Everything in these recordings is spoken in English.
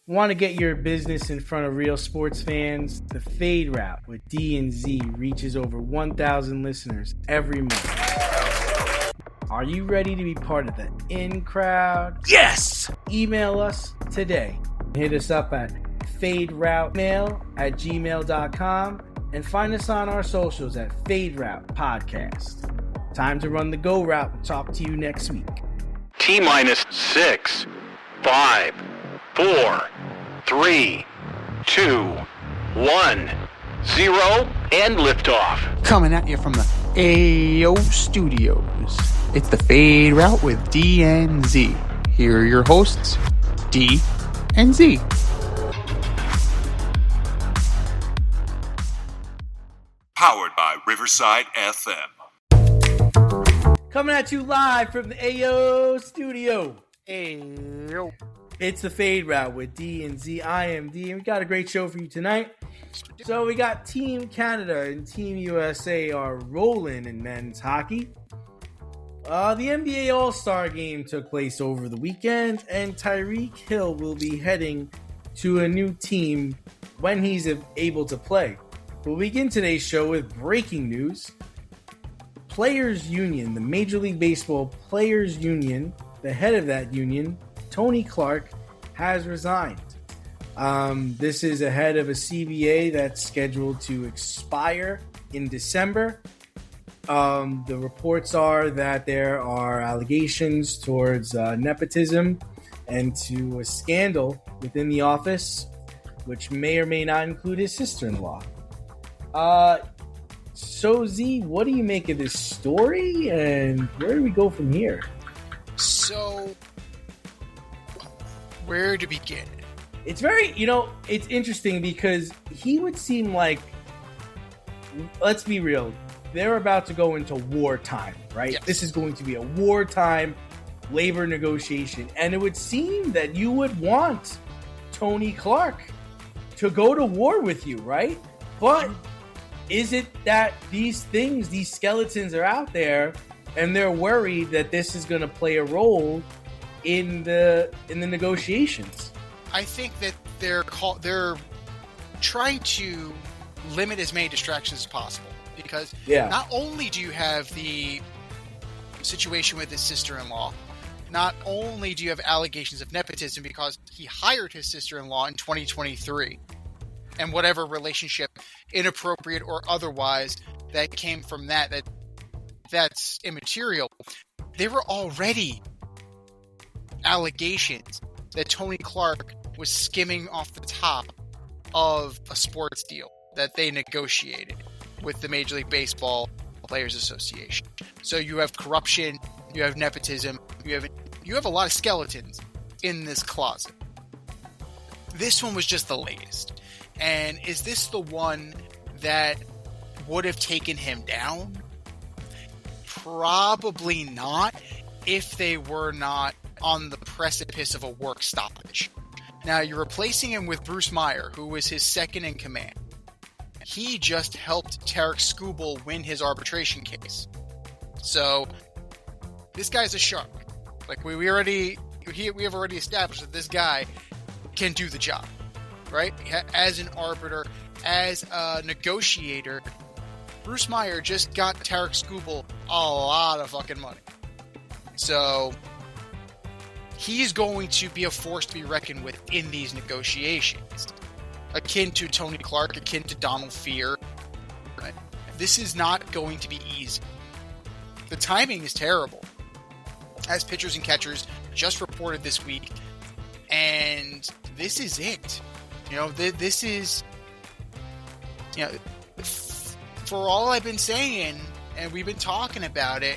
Want to get your business in front of real sports fans? The Fade Route with D and Z reaches over 1,000 listeners every month. Are you ready to be part of the in crowd? Yes! Email us today. Hit us up at faderoutemail@gmail.com and find us on our socials at Fade Route Podcast. Time to run the go route and talk to you next week. T-minus 6, 5, 4, 3, 2, 1, 0, and liftoff. Coming at you from the AO Studios. It's the Fade Route with D and Z. Here are your hosts, D and Z. Powered by Riverside FM. Coming at you live from the AO Studio. Ayo. It's the Fade Route with D and Z. I am D, and we got a great show for you tonight. So we got Team Canada and Team USA are rolling in men's hockey. The NBA All-Star Game took place over the weekend, and Tyreek Hill will be heading to a new team when he's able to play. We'll begin today's show with breaking news. Players Union, the Major League Baseball Players Union, the head of that union, Tony Clark, has resigned. This is ahead of a CBA that's scheduled to expire in December. The reports are that there are allegations towards nepotism and to a scandal within the office, which may or may not include his sister-in-law. So Z, what do you make of this story, and where do we go from here? So, where to begin? It's very, it's interesting because he would seem like, let's be real, they're about to go into wartime, right? Yes. This is going to be a wartime labor negotiation, and it would seem that you would want Tony Clark to go to war with you, right? But is it that these skeletons are out there and they're worried that this is going to play a role in the negotiations? I think that they're trying to limit as many distractions as possible because not only do you have the situation with his sister-in-law, not only do you have allegations of nepotism because he hired his sister-in-law in 2023, and whatever relationship, inappropriate or otherwise, that came from that's immaterial. There were already allegations that Tony Clark was skimming off the top of a sports deal that they negotiated with the Major League Baseball Players Association. So you have corruption, you have nepotism, you have a lot of skeletons in this closet. This one was just the latest. And is this the one that would have taken him down? Probably not, if they were not on the precipice of a work stoppage. Now, you're replacing him with Bruce Meyer, who was his second in command. He just helped Tarek Skubal win his arbitration case. So, this guy's a shark. Like, we have already established that this guy can do the job. Right? As an arbiter, as a negotiator, Bruce Meyer just got Tarek Skubal a lot of fucking money. So, he's going to be a force to be reckoned with in these negotiations. Akin to Tony Clark, akin to Donald Fear. Right? This is not going to be easy. The timing is terrible. As pitchers and catchers just reported this week, and this is it. This is, for all I've been saying, and we've been talking about it,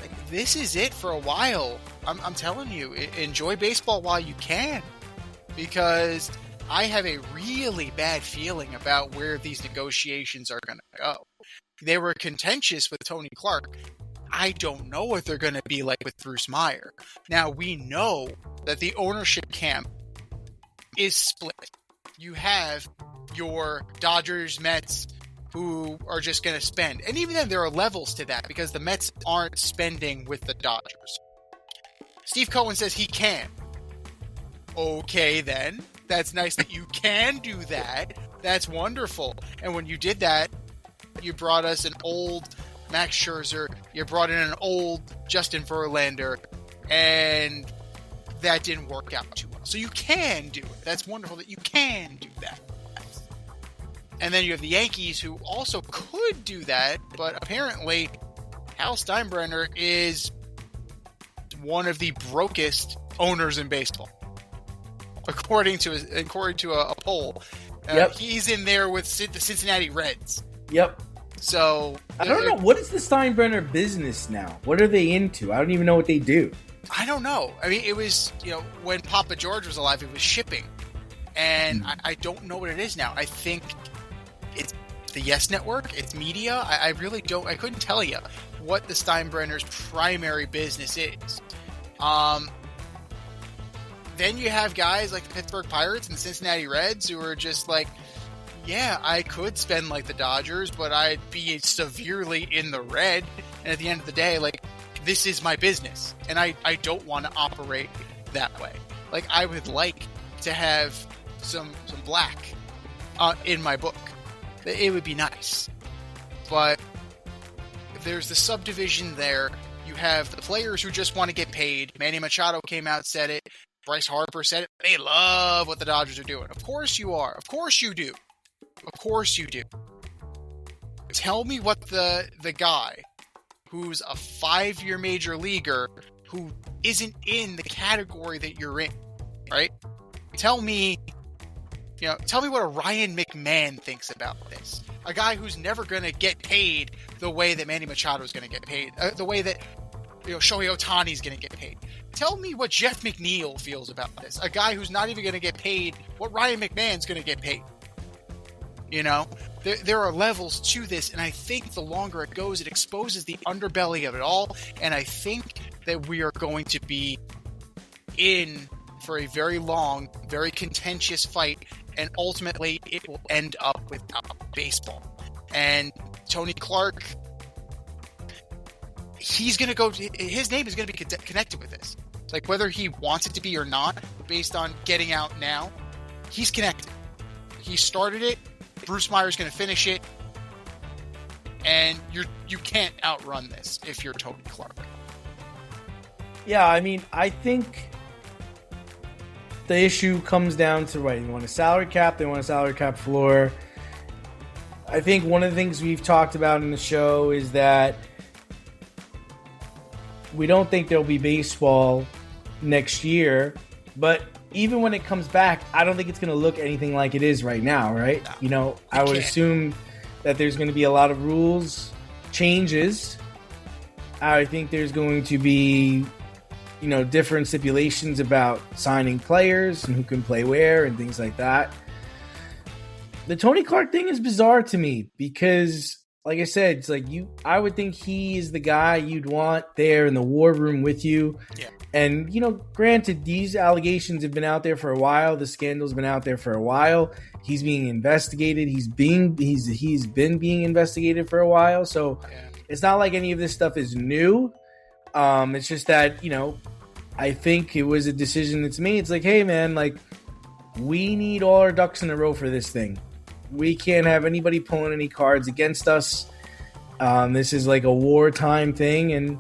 like, this is it for a while. I'm telling you, enjoy baseball while you can, because I have a really bad feeling about where these negotiations are going to go. They were contentious with Tony Clark. I don't know what they're going to be like with Bruce Meyer. Now, we know that the ownership camp is split. You have your Dodgers, Mets, who are just going to spend. And even then, there are levels to that, because the Mets aren't spending with the Dodgers. Steve Cohen says he can. Okay, then. That's nice that you can do that. That's wonderful. And when you did that, you brought us an old Max Scherzer, you brought in an old Justin Verlander, and that didn't work out too well. So you can do it. That's wonderful that you can do that. And then you have the Yankees, who also could do that, but apparently Hal Steinbrenner is one of the brokest owners in baseball, according to a poll. Yep. He's in there with the Cincinnati Reds. Yep. So I don't know, what is the Steinbrenner business now? What are they into? I don't even know what they do. I don't know. I mean, it was, when Papa George was alive, it was shipping, and I don't know what it is now. I think it's the Yes Network. It's media. I really don't. I couldn't tell you what the Steinbrenner's primary business is. Then you have guys like the Pittsburgh Pirates and the Cincinnati Reds who are just like, yeah, I could spend like the Dodgers, but I'd be severely in the red. And at the end of the day, like, this is my business, and I don't want to operate that way. Like, I would like to have some black in my book. It would be nice. But there's the subdivision there. You have the players who just want to get paid. Manny Machado came out, said it. Bryce Harper said it. They love what the Dodgers are doing. Of course you are. Of course you do. Of course you do. Tell me what the guy who's a 5-year major leaguer who isn't in the category that you're in, right? Tell me what a Ryan McMahon thinks about this. A guy who's never going to get paid the way that Manny Machado is going to get paid, the way that Shohei Ohtani is going to get paid. Tell me what Jeff McNeil feels about this. A guy who's not even going to get paid what Ryan McMahon's going to get paid. There are levels to this, and I think the longer it goes, it exposes the underbelly of it all, and I think that we are going to be in for a very long, very contentious fight, and ultimately it will end up without baseball. And Tony Clark, his name is going to be connected with this. Like, whether he wants it to be or not, based on getting out now, he's connected. He started it. Bruce Meyer's going to finish it, and you can't outrun this if you're Tony Clark. Yeah, I mean, I think the issue comes down to, right, you want a salary cap, they want a salary cap floor. I think one of the things we've talked about in the show is that we don't think there'll be baseball next year, but even when it comes back, I don't think it's going to look anything like it is right now, right? I would assume that there's going to be a lot of rules changes. I think there's going to be, different stipulations about signing players and who can play where and things like that. The Tony Clark thing is bizarre to me because, like I said, it's like I would think he is the guy you'd want there in the war room with you. Yeah. And, granted, these allegations have been out there for a while. The scandal's been out there for a while. He's being investigated. He's been being investigated for a while. So It's not like any of this stuff is new. It's just that, I think it was a decision that's made. It's like, hey, man, like, we need all our ducks in a row for this thing. We can't have anybody pulling any cards against us. This is like a wartime thing, and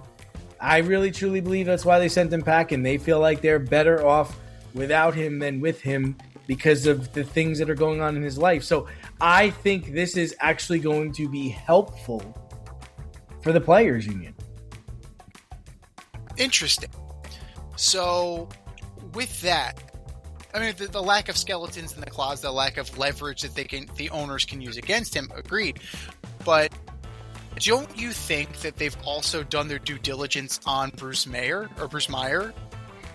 I really truly believe that's why they sent him packing. They feel like they're better off without him than with him because of the things that are going on in his life. So I think this is actually going to be helpful for the players union. Interesting. So with that, I mean, the lack of skeletons in the closet, the lack of leverage that the owners can use against him, agreed. But don't you think that they've also done their due diligence on Bruce Meyer?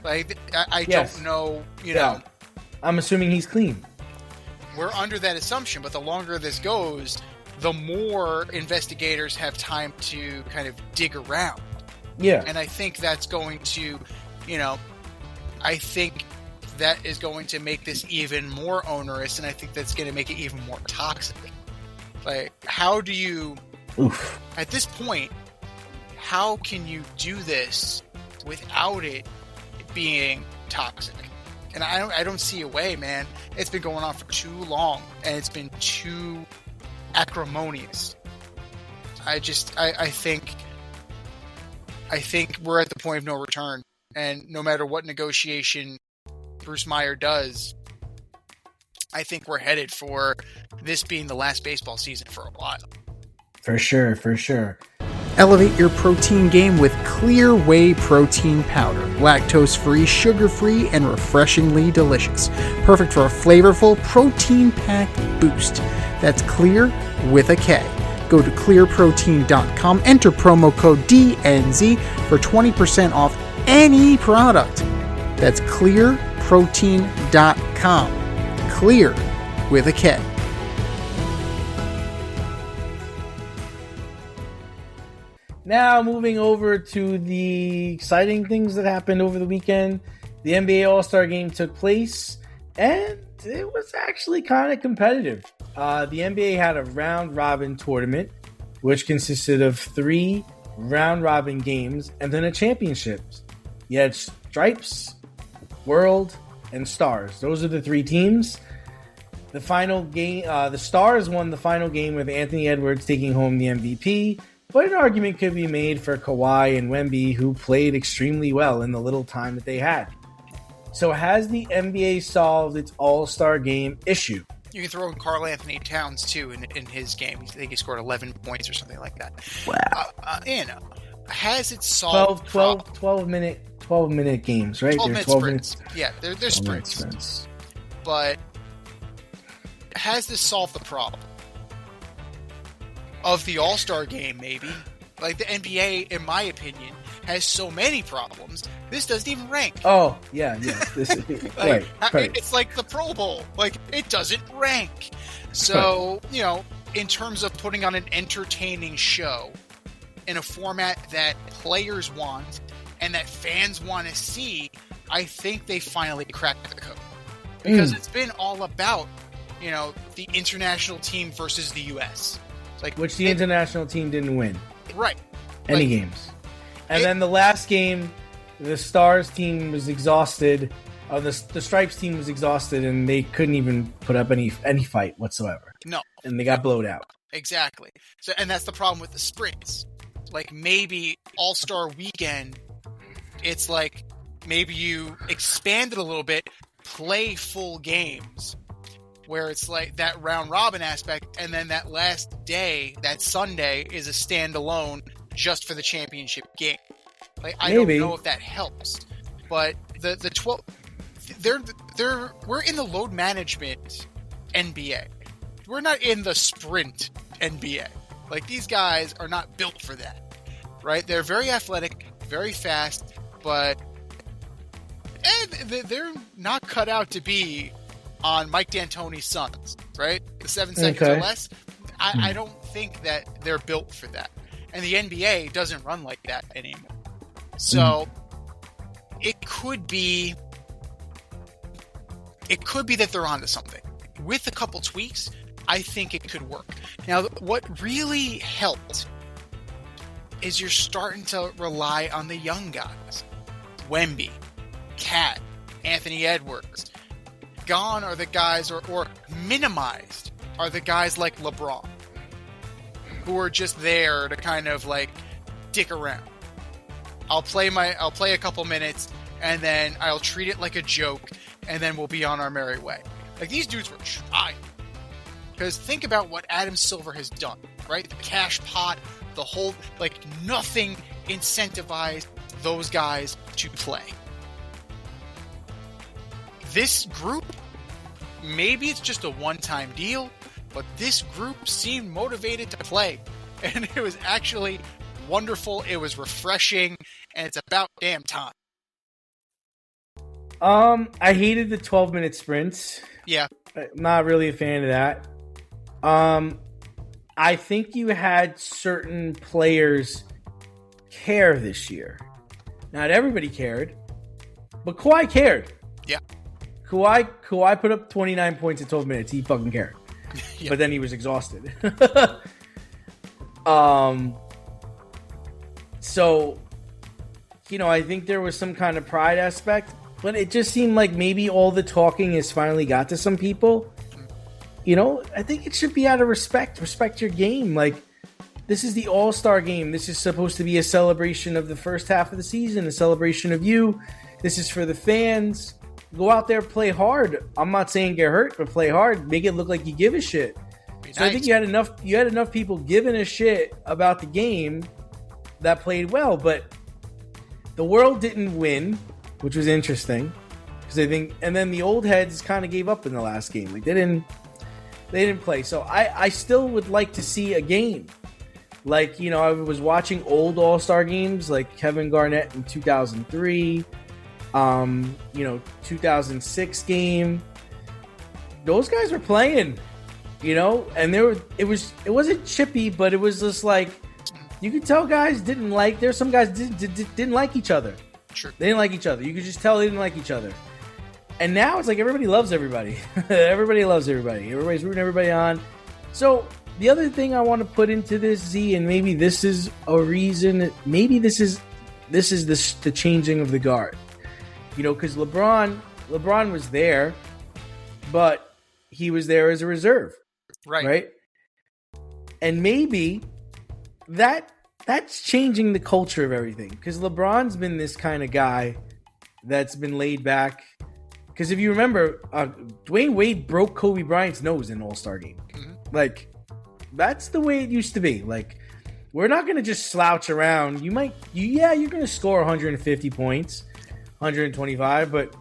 Like, I Yes. don't know, Yeah. I'm assuming he's clean. We're under that assumption, but the longer this goes, the more investigators have time to kind of dig around. Yeah. And I think that's going to, I think that is going to make this even more onerous, and I think that's going to make it even more toxic. Like, how do you... Oof. At this point, how can you do this without it being toxic? And I don't see a way, man. It's been going on for too long, and it's been too acrimonious. I think we're at the point of no return, and no matter what negotiation Bruce Meyer does, I think we're headed for this being the last baseball season for a while. For sure, for sure. Elevate your protein game with Clear Whey Protein Powder. Lactose-free, sugar-free, and refreshingly delicious. Perfect for a flavorful, protein-packed boost. That's Clear with a K. Go to clearprotein.com, enter promo code DNZ for 20% off any product. That's clearprotein.com. Clear with a K. Now moving over to the exciting things that happened over the weekend. The NBA All-Star Game took place, and it was actually kind of competitive. The NBA had a round-robin tournament, which consisted of 3 round-robin games and then a championship. You had Stripes, World, and Stars. Those are the 3 teams. The final game, the Stars won the final game with Anthony Edwards taking home the MVP. But an argument could be made for Kawhi and Wemby, who played extremely well in the little time that they had. So has the NBA solved its All-Star Game issue? You can throw in Karl Anthony Towns, too, in his game. I think he scored 11 points or something like that. Wow. Has it solved 12 minute games, right? 12-minute sprints. Yeah, they're sprints. But has this solved the problem? Of the All-Star Game, maybe. Like, the NBA, in my opinion, has so many problems. This doesn't even rank. Oh, yeah. This is, right. It's like the Pro Bowl. Like, it doesn't rank. So, in terms of putting on an entertaining show in a format that players want and that fans want to see, I think they finally cracked the code. Because it's been all about, the international team versus the U.S., which the international team didn't win. Right. Any games. And then the last game, the Stars team was exhausted. The Stripes team was exhausted, and they couldn't even put up any fight whatsoever. No. And they got blowed out. Exactly. So, and that's the problem with the sprints. Like, maybe All-Star Weekend, it's like maybe you expand it a little bit, play full games, where it's like that round-robin aspect, and then that last day, that Sunday, is a standalone just for the championship game. Like, I don't know if that helps, but the 12, we're in the load management NBA. We're not in the sprint NBA. Like, these guys are not built for that, right? They're very athletic, very fast, but they're not cut out to be on Mike D'Antoni's Suns, right? The 7 seconds or less. I don't think that they're built for that. And the NBA doesn't run like that anymore. So it could be that they're onto something. With a couple tweaks, I think it could work. Now, what really helped is you're starting to rely on the young guys. Wemby, Cat, Anthony Edwards. Gone are the guys, or minimized are the guys like LeBron, who are just there to kind of like dick around. I'll play a couple minutes, and then I'll treat it like a joke, and then we'll be on our merry way. Like, these dudes were trying. Because think about what Adam Silver has done, right? The cash pot, the whole, like, nothing incentivized those guys to play. This group, maybe it's just a one-time deal, but this group seemed motivated to play. And it was actually wonderful, it was refreshing, and it's about damn time. I hated the 12-minute sprints. Yeah. I'm not really a fan of that. I think you had certain players care this year. Not everybody cared, but Kawhi cared. Yeah. Kawhi put up 29 points in 12 minutes. He fucking cared. Yeah. But then he was exhausted. So, I think there was some kind of pride aspect. but it just seemed like maybe all the talking has finally got to some people. You know, I think it should be out of respect. Respect your game. Like, this is the All-Star game. This is supposed to be a celebration of the first half of the season, a celebration of you. This is for the fans. Go out there, play hard. I'm not saying get hurt, but play hard. Make it look like you give a shit. So I think you had enough people giving a shit about the game that played well, but the world didn't win, which was interesting because I think, and then the old heads kind of gave up in the last game. Like they didn't play. So I still would like to see a game. Like, you know, I was watching old All-Star games like Kevin Garnett in 2003, 2006 game. Those guys were playing, you know, and it wasn't chippy, but it was just like, you could tell guys there's some guys didn't like each other. Sure. They didn't like each other. You could just tell they didn't like each other. And now it's like everybody loves everybody. Everybody loves everybody. Everybody's rooting everybody on. So the other thing I want to put into this, Z, and maybe this is a reason, maybe this is the changing of the guard. You know, because LeBron was there, but he was there as a reserve. Right? And maybe that's changing the culture of everything. Because LeBron's been this kind of guy that's been laid back. Because if you remember, Dwayne Wade broke Kobe Bryant's nose in an All-Star game. Mm-hmm. Like, that's the way it used to be. Like, we're not going to just slouch around. You're going to score 150 points, 125, but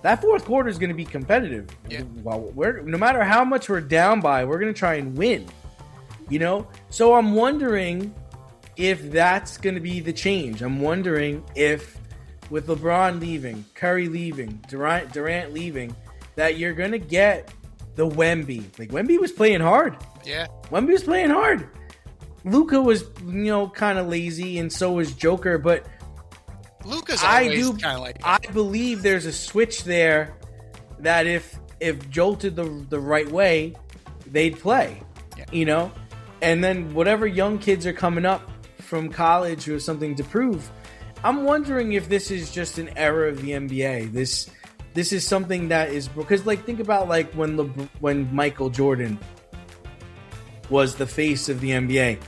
that fourth quarter is going to be competitive. Yeah. Well, no matter how much we're down by, we're going to try and win. You know? So I'm wondering if that's going to be the change. I'm wondering if with LeBron leaving, Curry leaving, Durant leaving, that you're going to get the Wemby. Like, Wemby was playing hard. Yeah. Wemby was playing hard. Luka was, kind of lazy, and so was Joker, but Luka's always kind of like that. I believe there's a switch there that if jolted the right way, they'd play. Yeah. You know? And then whatever young kids are coming up from college who have something to prove, I'm wondering if this is just an era of the NBA. This is something that is, because like think about like when Michael Jordan was the face of the NBA.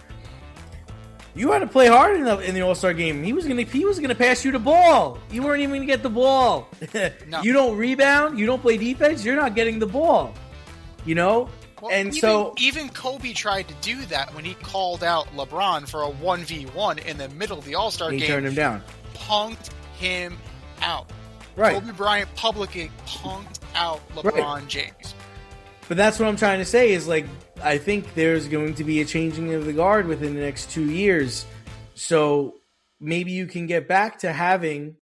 You had to play hard in the All-Star game. He was gonna pass you the ball. You weren't even gonna get the ball. No. You don't rebound. You don't play defense. You're not getting the ball. You know. Well, and so even Kobe tried to do that when he called out LeBron for a 1v1 in the middle of the All-Star game. He turned him down. Punked him out. Right. Kobe Bryant publicly punked out LeBron James. But that's what I'm trying to say is like, I think there's going to be a changing of the guard within the next 2 years. So maybe you can get back to having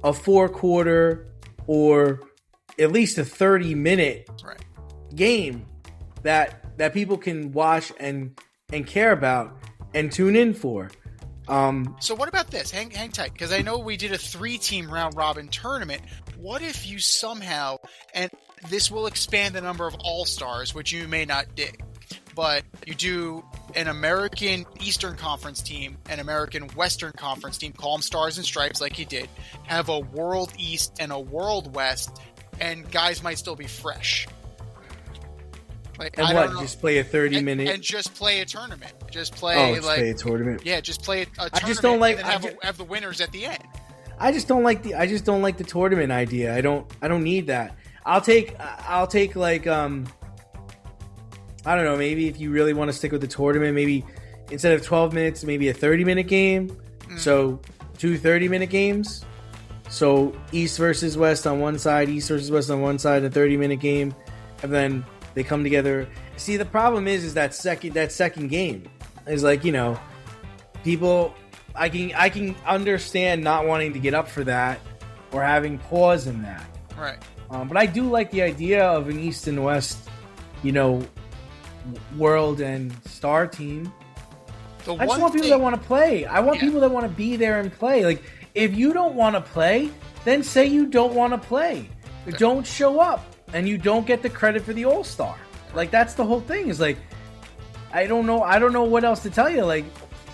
a 4-quarter or at least a 30-minute game that people can watch and care about and tune in for. So what about this? Hang tight, because I know we did a 3-team round-robin tournament. What if you somehow, and this will expand the number of all-stars, which you may not dig, but you do an American Eastern Conference team, an American Western Conference team, call them Stars and Stripes like you did, have a World East and a World West, and guys might still be fresh. Like, and what? Just play a 30-minute and just play a tournament. Just play play a tournament. Yeah, just play a tournament. I just don't like and then have the winners at the end. I just don't like the tournament idea. I don't need that. I'll take like I don't know, maybe if you really want to stick with the tournament, maybe instead of 12 minutes, maybe a 30-minute game. Mm. So 2 30-minute games. So East versus West on one side, East versus West on one side, a 30-minute game, and then they come together. See, the problem is that second game is like, people. I can understand not wanting to get up for that or having pause in that. Right. But I do like the idea of an East and West, World and Star team. I just want people that want to play. I want people that want to be there and play. Like, if you don't want to play, then say you don't want to play. Okay. Don't show up, and you don't get the credit for the All-Star. Like, that's the whole thing. Is like, I don't know what else to tell you. Like,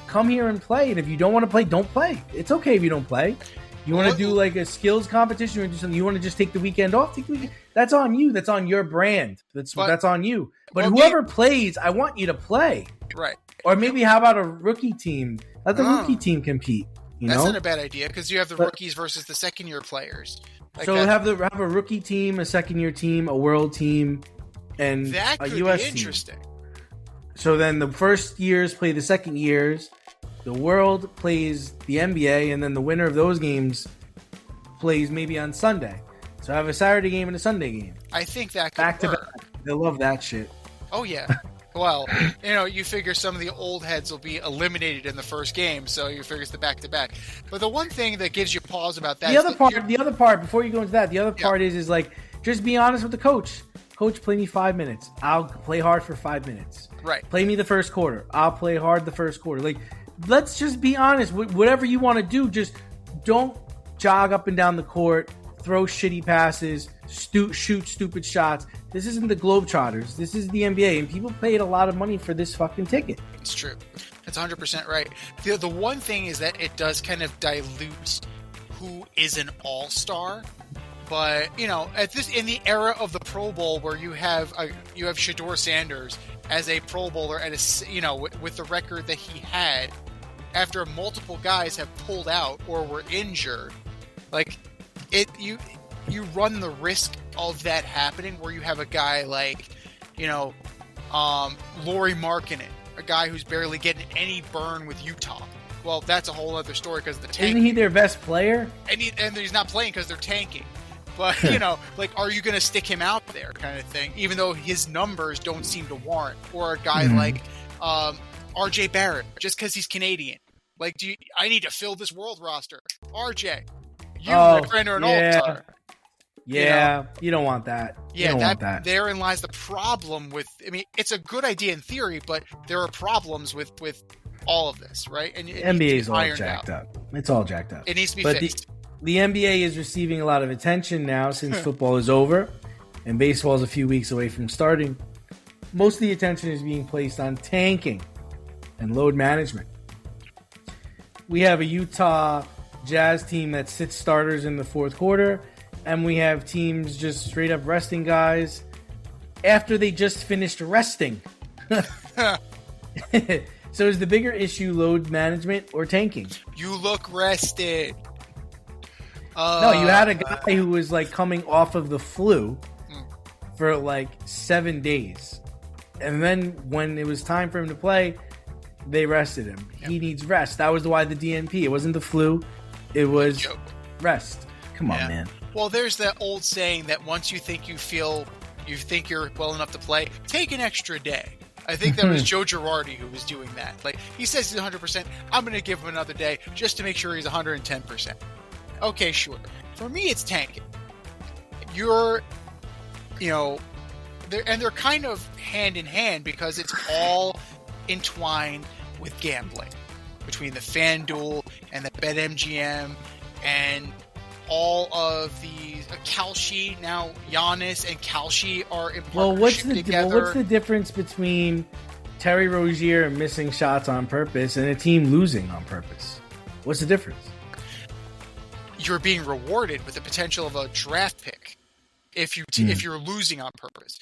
come here and play, and if you don't want to play, don't play. It's okay if you don't play. You want to do like a skills competition or do something? You want to just take the weekend off? Take the weekend. That's on you. That's on your brand. That's on you. But whoever plays, I want you to play. Right. Or maybe how about a rookie team? Let the rookie team compete. That's not a bad idea because you have the rookies versus the second-year players. Like so have a rookie team, a second-year team, a world team, and that a could US be team. interesting. So then the first years play the second years. The world plays the NBA, and then the winner of those games plays maybe on Sunday. So I have a Saturday game and a Sunday game. I think that could back to work. back. They love that shit. Oh, yeah. Well, you figure some of the old heads will be eliminated in the first game, so you figure it's the back-to-back. But the one thing that gives you pause about that the other part, before you go into that, the other part is like, just be honest with the coach. Coach, play me 5 minutes. I'll play hard for 5 minutes. Right. Play me the first quarter. I'll play hard the first quarter. Like, let's just be honest. Whatever you want to do, just don't jog up and down the court, throw shitty passes, shoot stupid shots. This isn't the Globetrotters. This is the NBA, and people paid a lot of money for this fucking ticket. It's true. That's 100% right. The one thing is that it does kind of dilute who is an all-star. But, in the era of the Pro Bowl where you have Shedeur Sanders as a Pro Bowler at with the record that he had after multiple guys have pulled out or were injured, like you run the risk of that happening where you have a guy like, Lauri Markkanen, a guy who's barely getting any burn with Utah. Well, that's a whole other story because the tank. Isn't he their best player? And he's not playing because they're tanking. But, are you going to stick him out there kind of thing, even though his numbers don't seem to warrant? Or a guy like R.J. Barrett, just because he's Canadian. Like, I need to fill this world roster. R.J., my friend, are an all-star. Yeah, you don't want that. Yeah, you don't want that. Therein lies the problem with... I mean, it's a good idea in theory, but there are problems with all of this, right? And NBA is all jacked up. It's all jacked up. It needs to be fixed. The NBA is receiving a lot of attention now since football is over and baseball is a few weeks away from starting. Most of the attention is being placed on tanking and load management. We have a Utah Jazz team that sits starters in the fourth quarter, and we have teams just straight up resting guys after they just finished resting. So is the bigger issue load management or tanking? You look rested. No, you had a guy who was like coming off of the flu for like 7 days. And then when it was time for him to play, they rested him. Yep. He needs rest. That was why the DNP. It wasn't the flu. It was rest. Come on, man. Well, there's that old saying that once you think you're well enough to play, take an extra day. I think that was Joe Girardi who was doing that. Like, he says he's 100%. I'm going to give him another day just to make sure he's 110%. Okay, sure. For me, it's tanking. They're kind of hand in hand because it's all entwined with gambling between the FanDuel and the BetMGM and all of the Kalshi. Now Giannis and Kalshi are in partnership together. Well, what's the difference between Terry Rozier missing shots on purpose and a team losing on purpose? What's the difference? You're being rewarded with the potential of a draft pick if you're losing on purpose.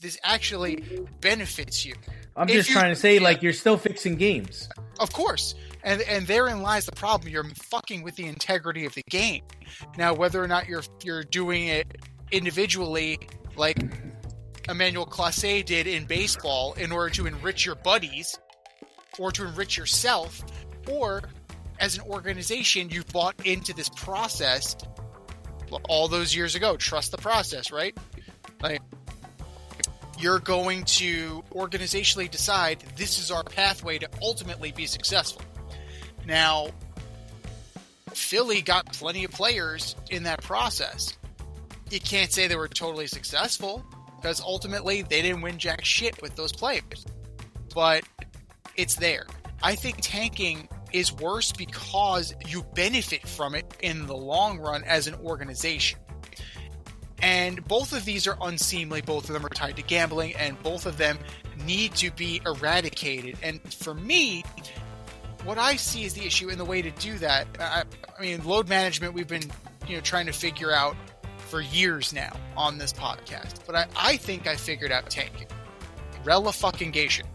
This actually benefits you. I'm just trying to say, like, you're still fixing games. Of course. And therein lies the problem. You're fucking with the integrity of the game. Now, whether or not you're doing it individually, like Emmanuel Clase did in baseball, in order to enrich your buddies or to enrich yourself, or as an organization, you've bought into this process all those years ago. Trust the process, right? Like, you're going to organizationally decide this is our pathway to ultimately be successful. Now, Philly got plenty of players in that process. You can't say they were totally successful because ultimately they didn't win jack shit with those players. But it's there. I think tanking is worse because you benefit from it in the long run as an organization. And both of these are unseemly. Both of them are tied to gambling, and both of them need to be eradicated. And for me, what I see is the issue, and the way to do that. I mean, load management we've been trying to figure out for years now on this podcast, but I think I figured out tanking. Rela-fucking-gation.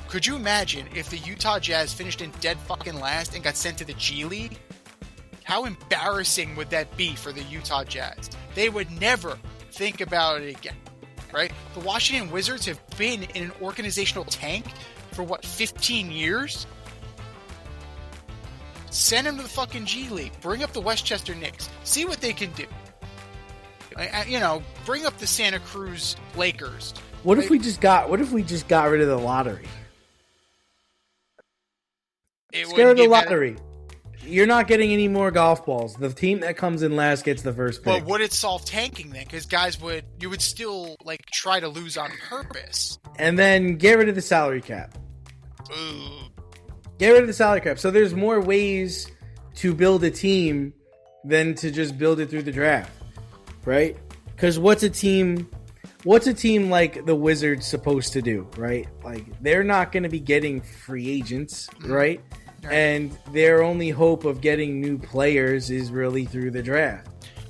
Could you imagine if the Utah Jazz finished in dead fucking last and got sent to the G League? How embarrassing would that be for the Utah Jazz? They would never think about it again, right? The Washington Wizards have been in an organizational tank for 15 years? Send them to the fucking G League. Bring up the Westchester Knicks. See what they can do. Bring up the Santa Cruz Lakers. What if we just got rid of the lottery? Scare the lottery. You're not getting any more golf balls. The team that comes in last gets the first pick. But would it solve tanking then? Because you would still try to lose on purpose. And then get rid of the salary cap. Ooh. Get rid of the salary cap. So there's more ways to build a team than to just build it through the draft, right? Because what's a team like the Wizards supposed to do, right? Like, they're not going to be getting free agents, right? And their only hope of getting new players is really through the draft.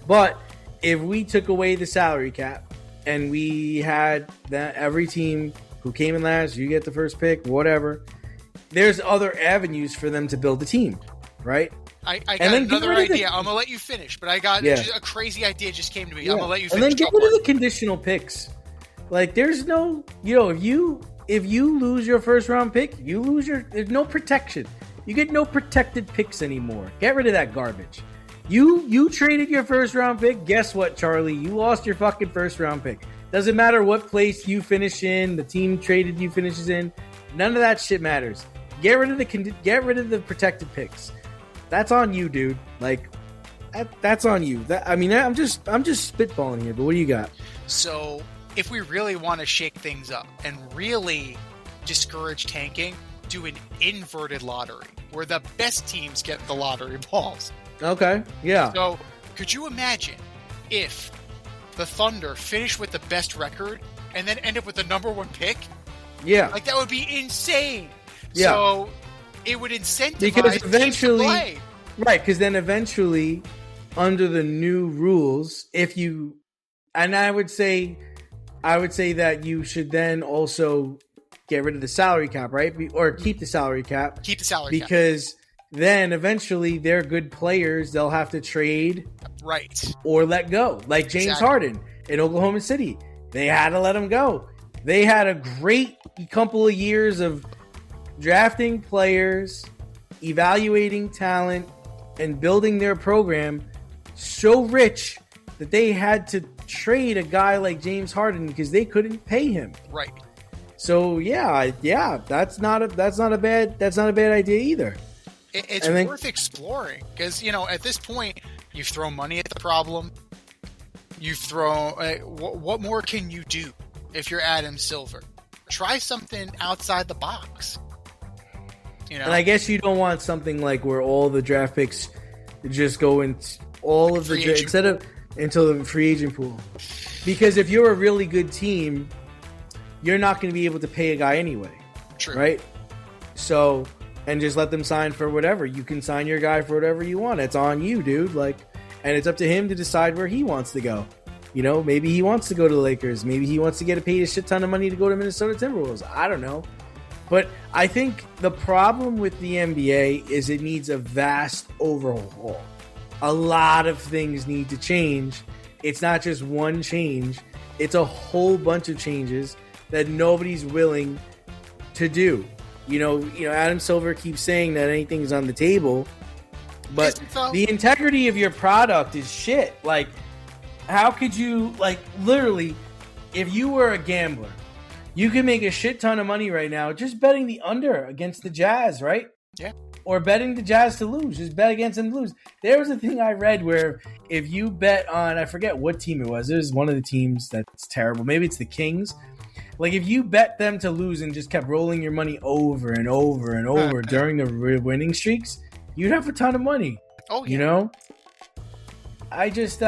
But if we took away the salary cap and we had that every team who came in last, you get the first pick, whatever, there's other avenues for them to build a team, right? I got another idea. I'm going to let you finish, but I got just a crazy idea just came to me. I'm going to let you finish. And then get rid of the conditional picks. Like, there's no, if you lose your first round pick, there's no protection. You get no protected picks anymore. Get rid of that garbage. You traded your first round pick. Guess what, Charlie? You lost your fucking first round pick. Doesn't matter what place you finish in, the team traded you finishes in. None of that shit matters. Get rid of the protected picks. That's on you, dude. Like, that's on you. I'm just spitballing here, but what do you got? So, if we really want to shake things up and really discourage tanking, do an inverted lottery where the best teams get the lottery balls. Okay, yeah. So, could you imagine if the Thunder finish with the best record and then end up with the number one pick? Yeah. That would be insane. Yeah. So, it would incentivize because eventually, teams to play. Right, because then eventually, under the new rules, I would say that you should then also get rid of the salary cap, right? Or keep the salary cap. Keep the salary cap. Because then eventually they're good players. They'll have to trade. Right. Or let go. Like James Harden in Oklahoma City. They had to let him go. They had a great couple of years of drafting players, evaluating talent, and building their program so rich that they had to trade a guy like James Harden because they couldn't pay him. Right. So that's not a bad idea either. It's worth exploring because at this point you've thrown money at the problem. You've thrown what more can you do if you're Adam Silver? Try something outside the box. And I guess you don't want something like where all the draft picks just go in all of the until the free agent pool. Because if you're a really good team, you're not going to be able to pay a guy anyway. True. Right? So, and just let them sign for whatever. You can sign your guy for whatever you want. It's on you, dude. And it's up to him to decide where he wants to go. Maybe he wants to go to the Lakers. Maybe he wants to get paid a shit ton of money to go to Minnesota Timberwolves. I don't know. But I think the problem with the NBA is it needs a vast overhaul. A lot of things need to change. It's not just one change. It's a whole bunch of changes that nobody's willing to do. Adam Silver keeps saying that anything's on the table, but the integrity of your product is shit. How could you, literally, if you were a gambler, you could make a shit ton of money right now just betting the under against the Jazz, right? Yeah. Or betting the Jazz to lose. Just bet against them to lose. There was a thing I read where if you bet on, I forget what team it was. It was one of the teams that's terrible. Maybe it's the Kings. If you bet them to lose and just kept rolling your money over and over and over during the winning streaks, you'd have a ton of money. Oh, yeah. I just...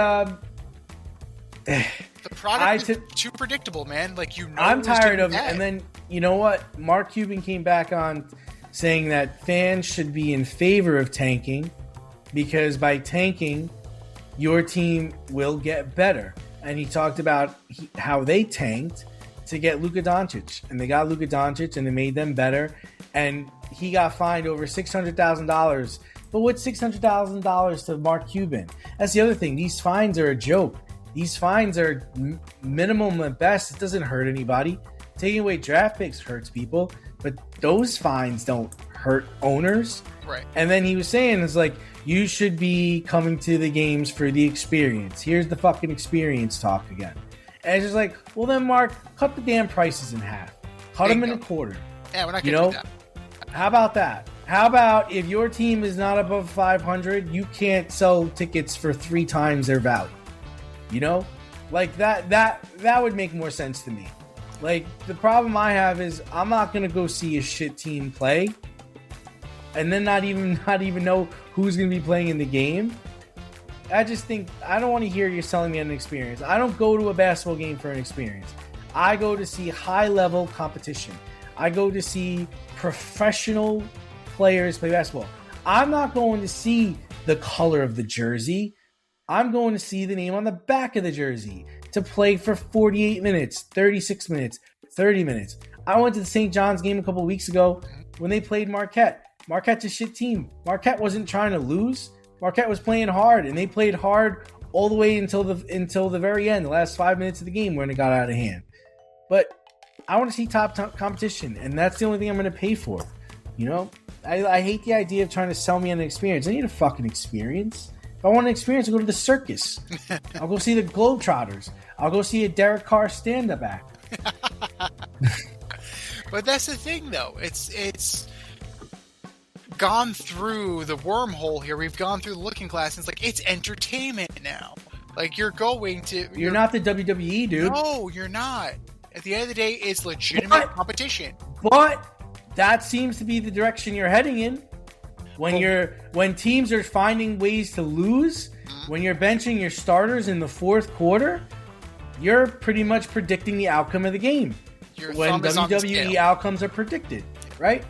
the product is too predictable, man. I'm tired of it. And then, you know what? Mark Cuban came back on saying that fans should be in favor of tanking because by tanking, your team will get better. And he talked about how they tanked to get Luka Doncic. And they got Luka Doncic and it made them better. And he got fined over $600,000. But what's $600,000 to Mark Cuban? That's the other thing. These fines are a joke. These fines are minimum at best. It doesn't hurt anybody. Taking away draft picks hurts people. But those fines don't hurt owners. Right. And then he was saying, it's like, you should be coming to the games for the experience. Here's the fucking experience talk again. And it's just like, well then, Mark, cut the damn prices in half. Cut them in a quarter. Yeah, we're not going to do that. How about that? How about if your team is not above 500, you can't sell tickets for 3 times their value? You know? Like that would make more sense to me. Like, the problem I have is I'm not going to go see a shit team play and then not even know who's going to be playing in the game. I just think I don't want to hear you're selling me an experience. I don't go to a basketball game for an experience. I go to see high-level competition. I go to see professional players play basketball. I'm not going to see the color of the jersey. I'm going to see the name on the back of the jersey to play for 48 minutes, 36 minutes, 30 minutes. I went to the St. John's game a couple of weeks ago when they played Marquette. Marquette's a shit team. Marquette wasn't trying to lose. Marquette was playing hard, and they played hard all the way until the very end, the last 5 minutes of the game when it got out of hand. But I want to see top competition, and that's the only thing I'm going to pay for. You know, I hate the idea of trying to sell me an experience. I need a fucking experience. If I want an experience, I'll go to the circus. I'll go see the Globetrotters. I'll go see a Derek Carr stand-up act. But that's the thing, though. It's gone through the wormhole here. We've gone through the looking glass, and it's like, it's entertainment now. Like, you're not the WWE, dude. No, you're not. At the end of the day, it's legitimate competition. But that seems to be the direction you're heading in. When teams are finding ways to lose, when you're benching your starters in the fourth quarter, you're pretty much predicting the outcome of the game. When WWE outcomes are predicted, right?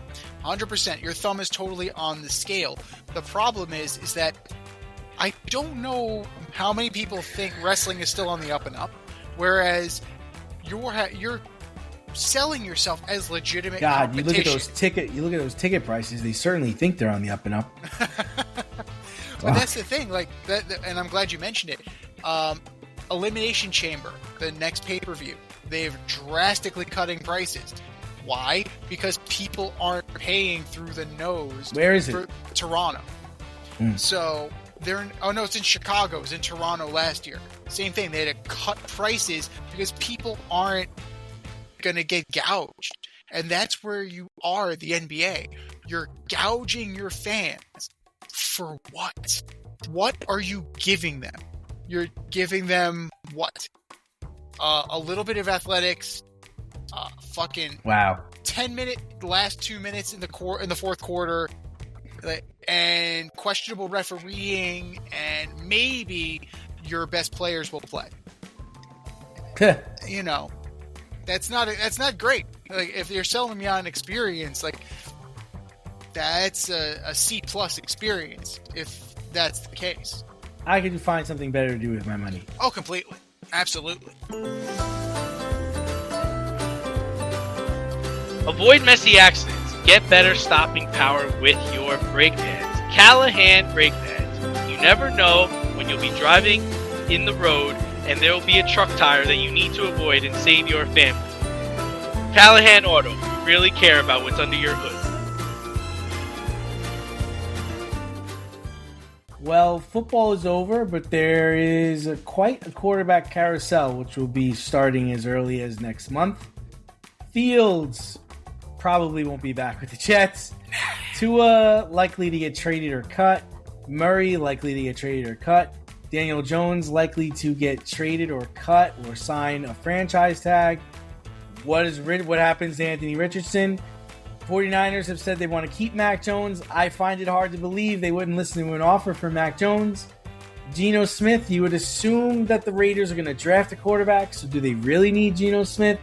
100%. Your thumb is totally on the scale. The problem is that I don't know how many people think wrestling is still on the up and up, whereas you're selling yourself as legitimate competition. You look at those ticket prices, they certainly think they're on the up and up. But that's the thing, like that, and I'm glad you mentioned it. Elimination Chamber, the next pay-per-view, they've drastically cutting prices. Why? Because people aren't paying through the nose. Where is it? Toronto. So it's in Chicago. It was in Toronto last year. Same thing. They had to cut prices because people aren't going to get gouged. And that's where you are, the NBA. You're gouging your fans. For what? What are you giving them? You're giving them what? A little bit of athletics. Fucking 10-minute last 2 minutes in the fourth quarter, and questionable refereeing, and maybe your best players will play. You know, that's not great. Like, if you're selling me on an experience, like, that's a C+ experience. If that's the case, I could find something better to do with my money. Oh, completely, absolutely. Avoid messy accidents. Get better stopping power with your brake pads. Callahan brake pads. You never know when you'll be driving in the road and there will be a truck tire that you need to avoid and save your family. Callahan Auto. We really care about what's under your hood. Well, football is over, but there is quite a quarterback carousel, which will be starting as early as next month. Fields probably won't be back with the Jets. Tua likely to get traded or cut. Murray likely to get traded or cut. Daniel Jones likely to get traded or cut or sign a franchise tag. What happens to Anthony Richardson? 49ers have said they want to keep Mac Jones. I find it hard to believe they wouldn't listen to an offer for Mac Jones. Geno Smith, you would assume that the Raiders are going to draft a quarterback, so do they really need Geno Smith?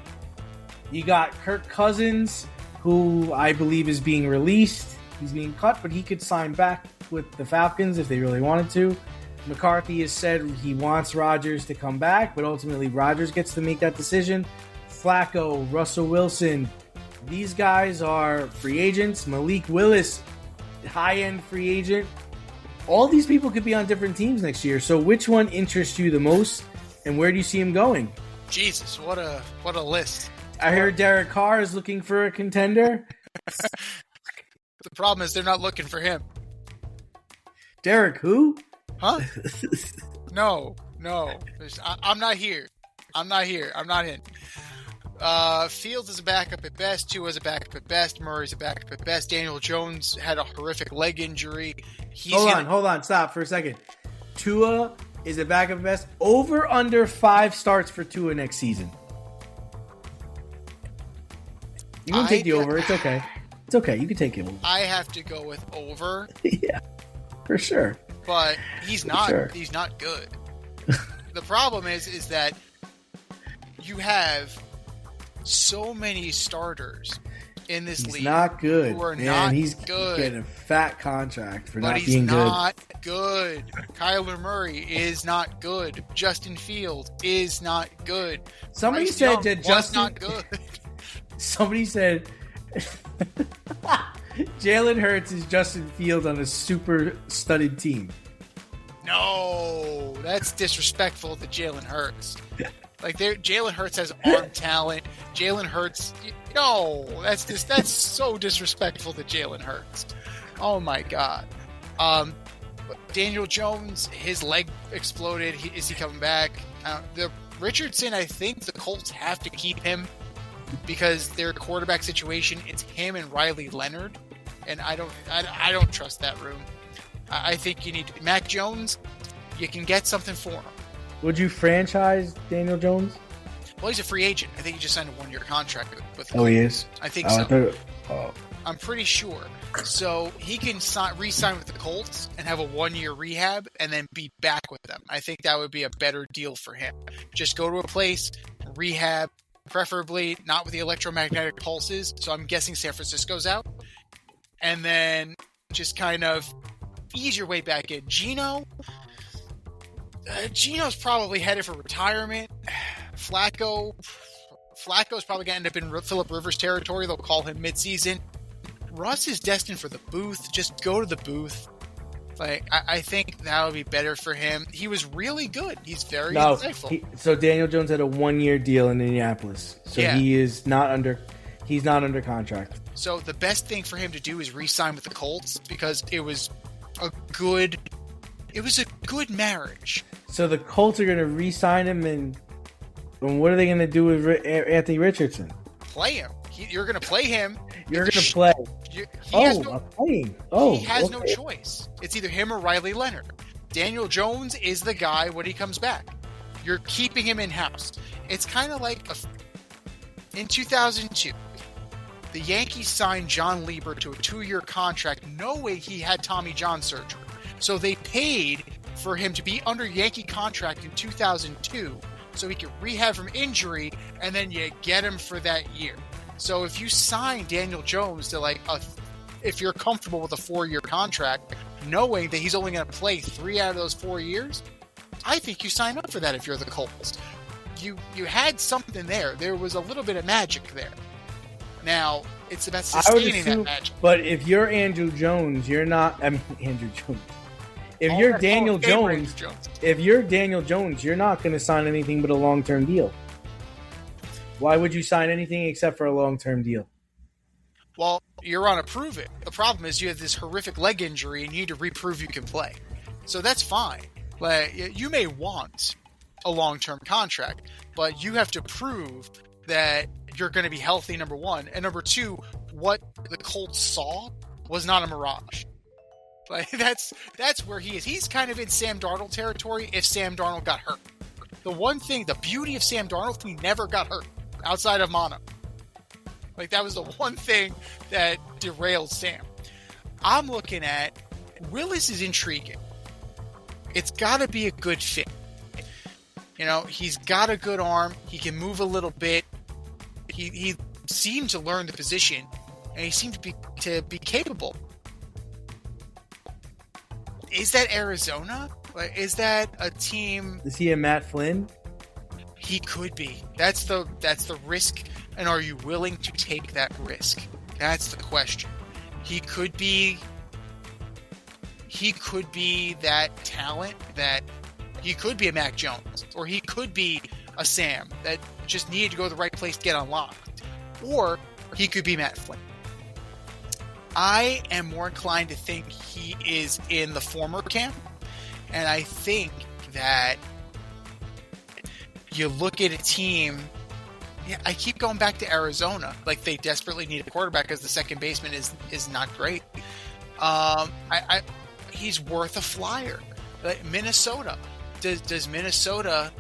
You got Kirk Cousins, who I believe is being released. He's being cut, but he could sign back with the Falcons if they really wanted to. McCarthy has said he wants Rodgers to come back, but ultimately Rodgers gets to make that decision. Flacco, Russell Wilson, these guys are free agents. Malik Willis, high-end free agent. All these people could be on different teams next year. So which one interests you the most, and where do you see him going? Jesus, what a list. I heard Derek Carr is looking for a contender. The problem is they're not looking for him. Derek who? Huh? No. I'm not here. I'm not in. Fields is a backup at best. Tua is a backup at best. Murray's a backup at best. Daniel Jones had a horrific leg injury. Hold on. Stop for a second. Tua is a backup at best. Over under 5 starts for Tua next season. You can take the over. It's okay. It's okay. You can take it over. I have to go with over. Yeah, for sure. But he's not. He's not good. The problem is that you have so many starters in this league. He's not good. Who are not he's good. Getting a fat contract for not being good. But he's not good. Kyler Murray is not good. Justin Fields is not good. Somebody Bryce said Young that was Justin. not good. Somebody said Jalen Hurts is Justin Fields on a super studded team. No, that's disrespectful to Jalen Hurts. Like Jalen Hurts has arm talent. Jalen Hurts, no, that's so disrespectful to Jalen Hurts. Oh my God. Daniel Jones, his leg exploded. Is he coming back? The Richardson, I think the Colts have to keep him because their quarterback situation, it's him and Riley Leonard, and I don't trust that room. I think you need to. Mac Jones, you can get something for him. Would you franchise Daniel Jones? Well, he's a free agent. I think he just signed a 1-year contract with. Oh, he is. I think so. Oh. I'm pretty sure. So he can re-sign with the Colts and have a 1-year rehab and then be back with them. I think that would be a better deal for him. Just go to a place, rehab, preferably not with the electromagnetic pulses. So I'm guessing San Francisco's out. And then just kind of ease your way back in. Geno's probably headed for retirement. Flacco's probably going to end up in Phillip Rivers territory. They'll call him midseason. Russ is destined for the booth. Just go to the booth. Like I think that would be better for him. He was really good. He's very insightful. So Daniel Jones had a 1-year deal in Indianapolis. So yeah. He's not under contract. So the best thing for him to do is re-sign with the Colts because it was a good marriage. So the Colts are going to re-sign him, and what are they going to do with Anthony Richardson? Play him. You're going to play him. You're going to play. He has no okay. choice. It's either him or Riley Leonard. Daniel Jones is the guy when he comes back. You're keeping him in-house. It's kind of like in 2002, the Yankees signed John Lieber to a 2-year contract knowing he had Tommy John surgery. So they paid for him to be under Yankee contract in 2002 so he could rehab from injury, and then you get him for that year. So if you sign Daniel Jones to if you're comfortable with a 4-year contract, knowing that he's only going to play 3 out of those 4 years, I think you sign up for that if you're the Colts. You had something there. There was a little bit of magic there. Now, it's about sustaining that magic. But if you're Andrew Jones, you're not... I mean, Andrew Jones. If you're Daniel Jones, you're not going to sign anything but a long-term deal. Why would you sign anything except for a long-term deal? Well, you're on a prove it. The problem is you have this horrific leg injury and you need to reprove you can play. So that's fine. You may want a long-term contract, but you have to prove that you're going to be healthy, number one. And number two, what the Colts saw was not a mirage. That's where he is. He's kind of in Sam Darnold territory if Sam Darnold got hurt. The beauty of Sam Darnold, he never got hurt outside of mono. That was the one thing that derailed Sam. I'm looking at Willis is intriguing. It's got to be a good fit. He's got a good arm. He can move a little bit. He seemed to learn the position and he seemed to be capable. Is that Arizona? Is that a team? Is he a Matt Flynn? He could be. That's the risk, and are you willing to take that risk? That's the question. He could be that talent that he could be a Mac Jones, or he could be a Sam that just needed to go to the right place to get unlocked, or he could be Matt Flynn. I am more inclined to think he is in the former camp, and I think that you look at a team. Yeah, I keep going back to Arizona. Like, they desperately need a quarterback because the second baseman is not great. He's worth a flyer. Like, Minnesota. Does Minnesota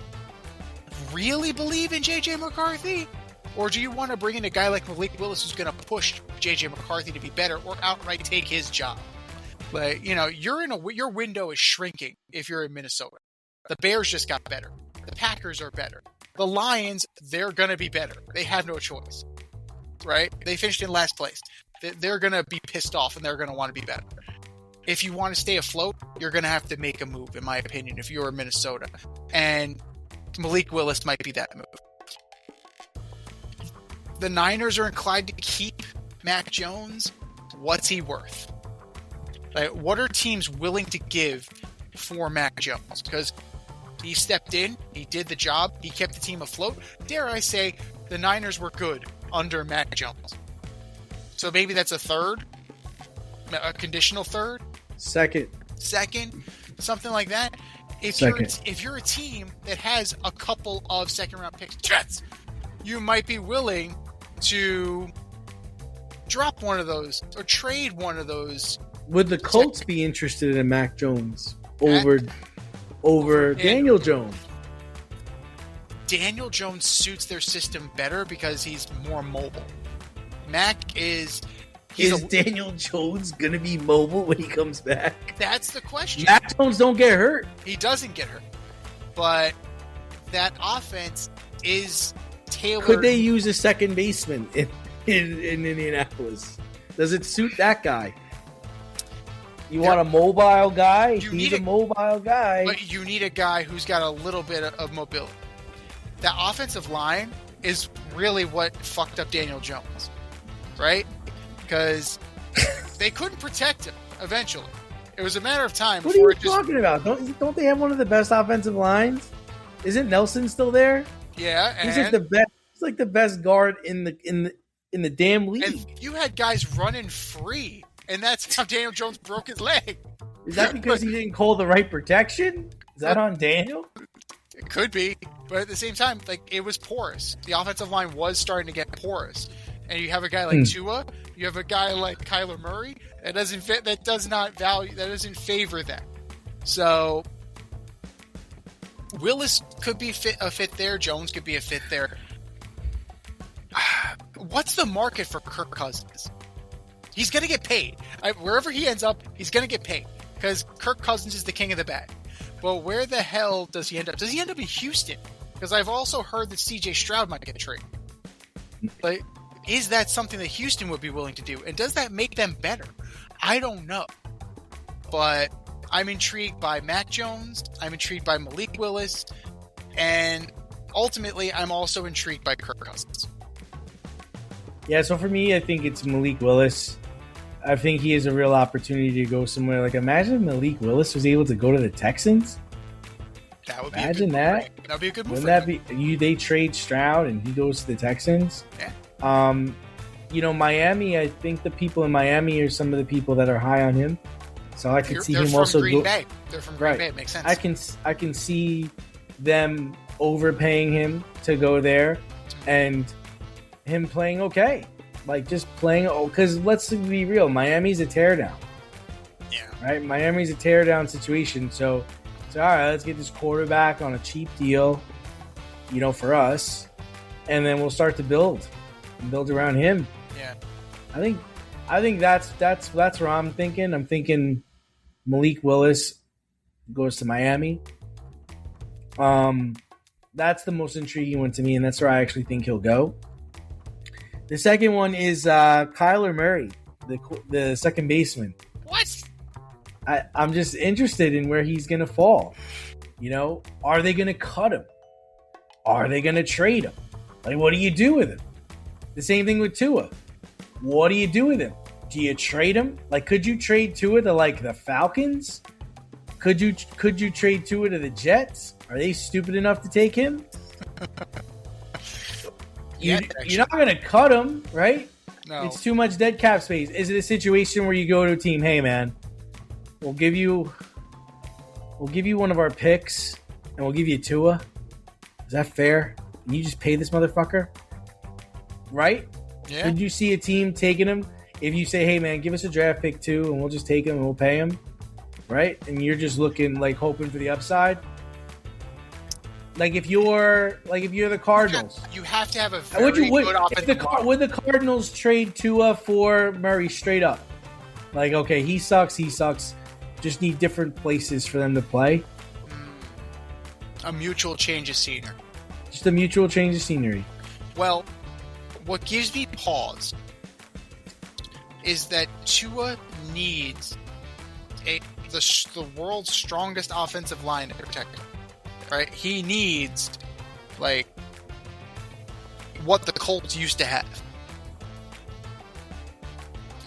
really believe in J.J. McCarthy? Or do you want to bring in a guy like Malik Willis who's going to push J.J. McCarthy to be better or outright take his job? But, your window is shrinking if you're in Minnesota. The Bears just got better. The Packers are better. The Lions, they're going to be better. They have no choice, right? They finished in last place. They're going to be pissed off, and they're going to want to be better. If you want to stay afloat, you're going to have to make a move, in my opinion, if you're in Minnesota. And Malik Willis might be that move. The Niners are inclined to keep Mac Jones. What's he worth? Like, what are teams willing to give for Mac Jones? Because he stepped in, he did the job, he kept the team afloat. Dare I say, the Niners were good under Mac Jones. So maybe that's a third, a conditional third, Second, something like that. If you're a team that has a couple of second-round picks, Jets, you might be willing to drop one of those or trade one of those. Would the Colts be interested in Mac Jones over Daniel Jones? Daniel Jones suits their system better because he's more mobile. Mac is... Is Daniel Jones going to be mobile when he comes back? That's the question. Mac Jones don't get hurt. He doesn't get hurt. But that offense is tailored... Could they use a second baseman in Indianapolis? Does it suit that guy? You want a mobile guy? He's a mobile guy. But you need a guy who's got a little bit of mobility. That offensive line is really what fucked up Daniel Jones. Right? Because they couldn't protect him eventually. It was a matter of time. What are you talking about? Don't they have one of the best offensive lines? Isn't Nelson still there? Yeah, he's like the best. He's like the best guard in the damn league. And you had guys running free, and that's how Daniel Jones broke his leg. Is that because he didn't call the right protection? Is that on Daniel? It could be, but at the same time, like, it was porous. The offensive line was starting to get porous. And you have a guy like Tua, you have a guy like Kyler Murray that doesn't fit, that doesn't favor that. So Willis could be a fit there. Jones could be a fit there. What's the market for Kirk Cousins? He's going to get paid. Wherever he ends up, he's going to get paid because Kirk Cousins is the king of the bag. But where the hell does he end up? Does he end up in Houston? Because I've also heard that C.J. Stroud might get traded. Like, is that something that Houston would be willing to do? And does that make them better? I don't know. But I'm intrigued by Mac Jones. I'm intrigued by Malik Willis. And ultimately, I'm also intrigued by Kirk Cousins. Yeah, so for me, I think it's Malik Willis. I think he has a real opportunity to go somewhere. Like, imagine if Malik Willis was able to go to the Texans. That would imagine that. That would be a good move. Wouldn't that be? They trade Stroud and he goes to the Texans. Yeah. Miami, I think the people in Miami are some of the people that are high on him. So I can see him also Green Bay. They're from Green Bay. It makes sense. I can see them overpaying him to go there and him playing okay. Like, just playing, because let's be real, Miami's a teardown. Yeah. Right? Miami's a teardown situation. So all right, let's get this quarterback on a cheap deal, for us, and then we'll start to build around him. Yeah. I think that's where I'm thinking. I'm thinking Malik Willis goes to Miami. That's the most intriguing one to me, and that's where I actually think he'll go. The second one is Kyler Murray, the second baseman. What? I'm just interested in where he's going to fall. You know, are they going to cut him? Are they going to trade him? Like, what do you do with him? The same thing with Tua. What do you do with him? Do you trade him? Like, could you trade Tua to like the Falcons? Could you trade Tua to the Jets? Are they stupid enough to take him? You're not going to cut him, right? No. It's too much dead cap space. Is it a situation where you go to a team, hey man, we'll give you one of our picks and we'll give you Tua? Is that fair? And you just pay this motherfucker? Right? Yeah. Could you see a team taking him if you say, hey man, give us a draft pick too and we'll just take him and we'll pay him? Right? And you're just looking like hoping for the upside? Like if you're the Cardinals. You have to have a very good offensive line. Would the Cardinals trade Tua for Murray straight up? Like, okay, he sucks. Just need different places for them to play. A mutual change of scenery. Just a mutual change of scenery. Well, what gives me pause is that Tua needs the world's strongest offensive line to protect him. Right? He needs, like, what the Colts used to have.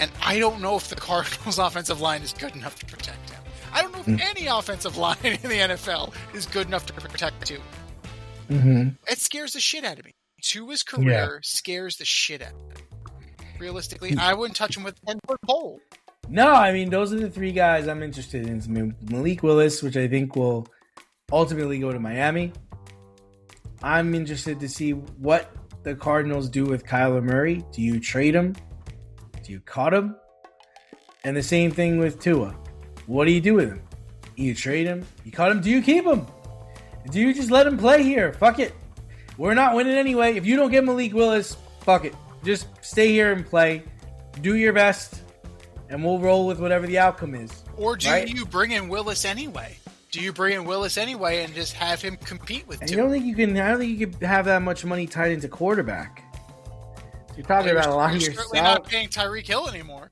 And I don't know if the Cardinals' offensive line is good enough to protect him. I don't know if any offensive line in the NFL is good enough to protect Tua. Mm-hmm. It scares the shit out of me. Tua's career scares the shit out of me. Realistically, I wouldn't touch him with a 10-foot pole. No, I mean, those are the three guys I'm interested in. I mean, Malik Willis, which I think will ultimately go to Miami. I'm interested to see what the Cardinals do with Kyler Murray. Do you trade him? Do you cut him? And the same thing with Tua. What do you do with him? You trade him? You cut him? Do you keep him? Do you just let him play here? Fuck it. We're not winning anyway. If you don't get Malik Willis, fuck it. Just stay here and play. Do your best. And we'll roll with whatever the outcome is. Or do you bring in Willis anyway? Do you bring in Willis anyway and just have him compete with Tua? I don't think you can have that much money tied into quarterback. You're talking about a lot of your You're certainly not paying Tyreek Hill anymore.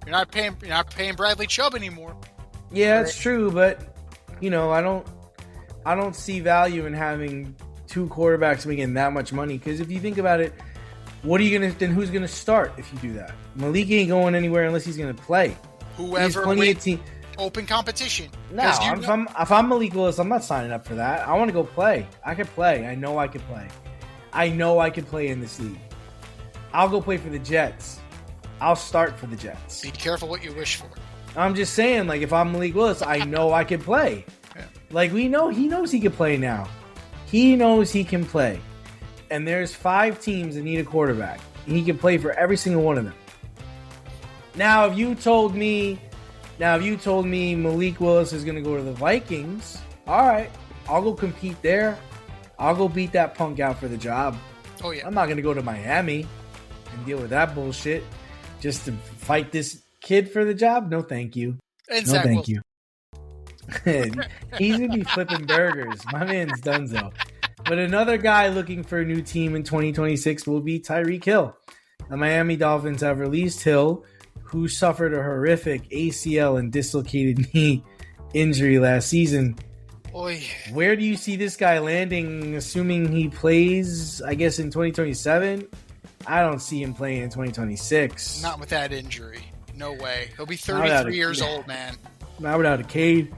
You're not paying Bradley Chubb anymore. Yeah, it's true, but you know, I don't see value in having two quarterbacks making that much money. Because if you think about it, who's gonna start if you do that? Malik ain't going anywhere unless he's gonna play. Whoever open competition. No, if I'm Malik Willis, I'm not signing up for that. I want to go play. I can play. I know I can play. I know I can play in this league. I'll go play for the Jets. I'll start for the Jets. Be careful what you wish for. I'm just saying, like, if I'm Malik Willis, I know I can play. Yeah. Like, he knows he can play now. He knows he can play. And there's 5 teams that need a quarterback. And he can play for every single one of them. Now, if you told me Malik Willis is going to go to the Vikings, all right, I'll go compete there. I'll go beat that punk out for the job. Oh, yeah. I'm not going to go to Miami and deal with that bullshit just to fight this kid for the job. No, thank you. And no, Zach thank Wilson. you. He's going to be flipping burgers. My man's donezo. But another guy looking for a new team in 2026 will be Tyreek Hill. The Miami Dolphins have released Hill, who suffered a horrific ACL and dislocated knee injury last season. Oy. Where do you see this guy landing, assuming he plays, I guess, in 2027? I don't see him playing in 2026. Not with that injury. No way. He'll be 33 years old, man. Not without a Cade.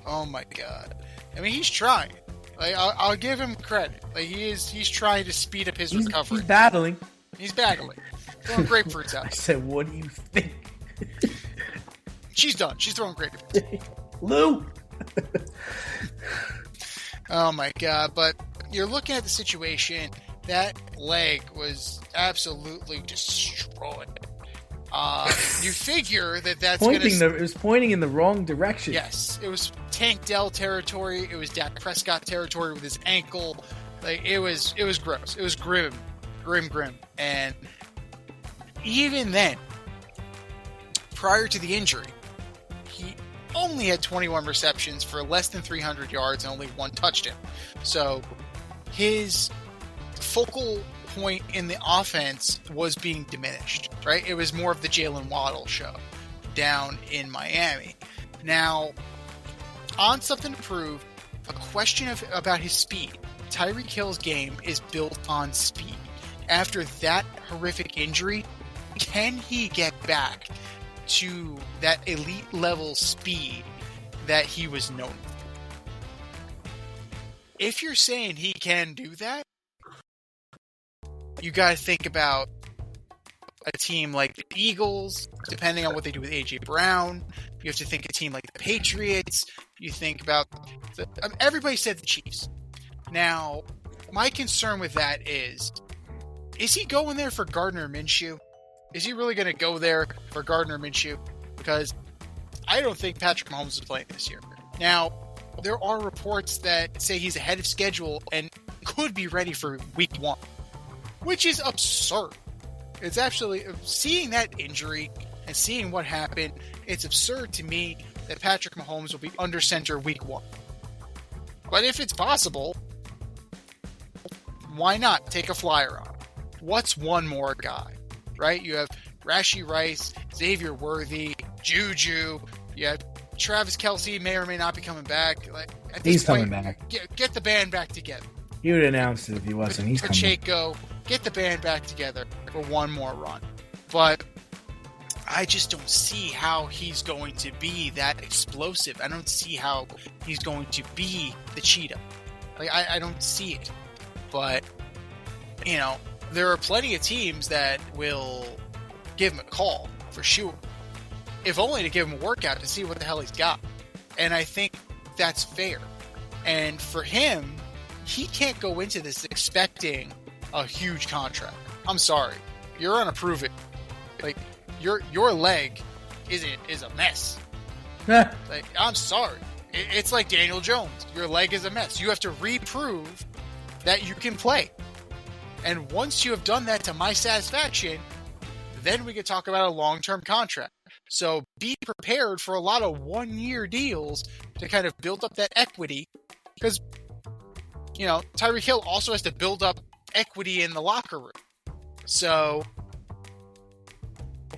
Oh, my God. I mean, he's trying. Like, I'll give him credit. Like, he's trying to speed up his recovery. He's battling. He's battling. Throwing grapefruits out. I said, what do you think? She's done. She's throwing grapefruits. Lou! Oh, my God. But you're looking at the situation. That leg was absolutely destroyed. You figure that's going to... It was pointing in the wrong direction. Yes. It was Tank Dell territory. It was Dak Prescott territory with his ankle. Like, it was gross. It was grim. And even then, prior to the injury, he only had 21 receptions for less than 300 yards and only 1 touchdown. So his focal point in the offense was being diminished, right? It was more of the Jalen Waddle show down in Miami. Now, on something to prove, a question about his speed. Tyreek Hill's game is built on speed. After that horrific injury, can he get back to that elite level speed that he was known for? If you're saying he can do that, you got to think about a team like the Eagles, depending on what they do with A.J. Brown. You have to think a team like the Patriots. You think about everybody said the Chiefs. Now, my concern with that is he going there for Gardner Minshew? Is he really going to go there for Gardner Minshew? Because I don't think Patrick Mahomes is playing this year. Now, there are reports that say he's ahead of schedule and could be ready for week 1, which is absurd. It's actually, seeing that injury and seeing what happened, it's absurd to me that Patrick Mahomes will be under center week 1. But if it's possible, why not take a flyer on him? What's one more guy, right? You have Rashee Rice, Xavier Worthy, Juju. You have Travis Kelce, may or may not be coming back. Like, at this He's point, coming back. Get the band back together. He would announce it if he wasn't. He's coming. Pacheco, get the band back together for one more run. But I just don't see how he's going to be that explosive. I don't see how he's going to be the cheetah. Like, I don't see it. But, you know, there are plenty of teams that will give him a call, for sure. If only to give him a workout to see what the hell he's got. And I think that's fair. And for him, he can't go into this expecting a huge contract. I'm sorry. You're gonna prove it. Like, your leg is a mess. Like, I'm sorry. It's like Daniel Jones. Your leg is a mess. You have to reprove that you can play. And once you have done that to my satisfaction, then we could talk about a long-term contract. So be prepared for a lot of one-year deals to kind of build up that equity. Because, you know, Tyreek Hill also has to build up equity in the locker room. So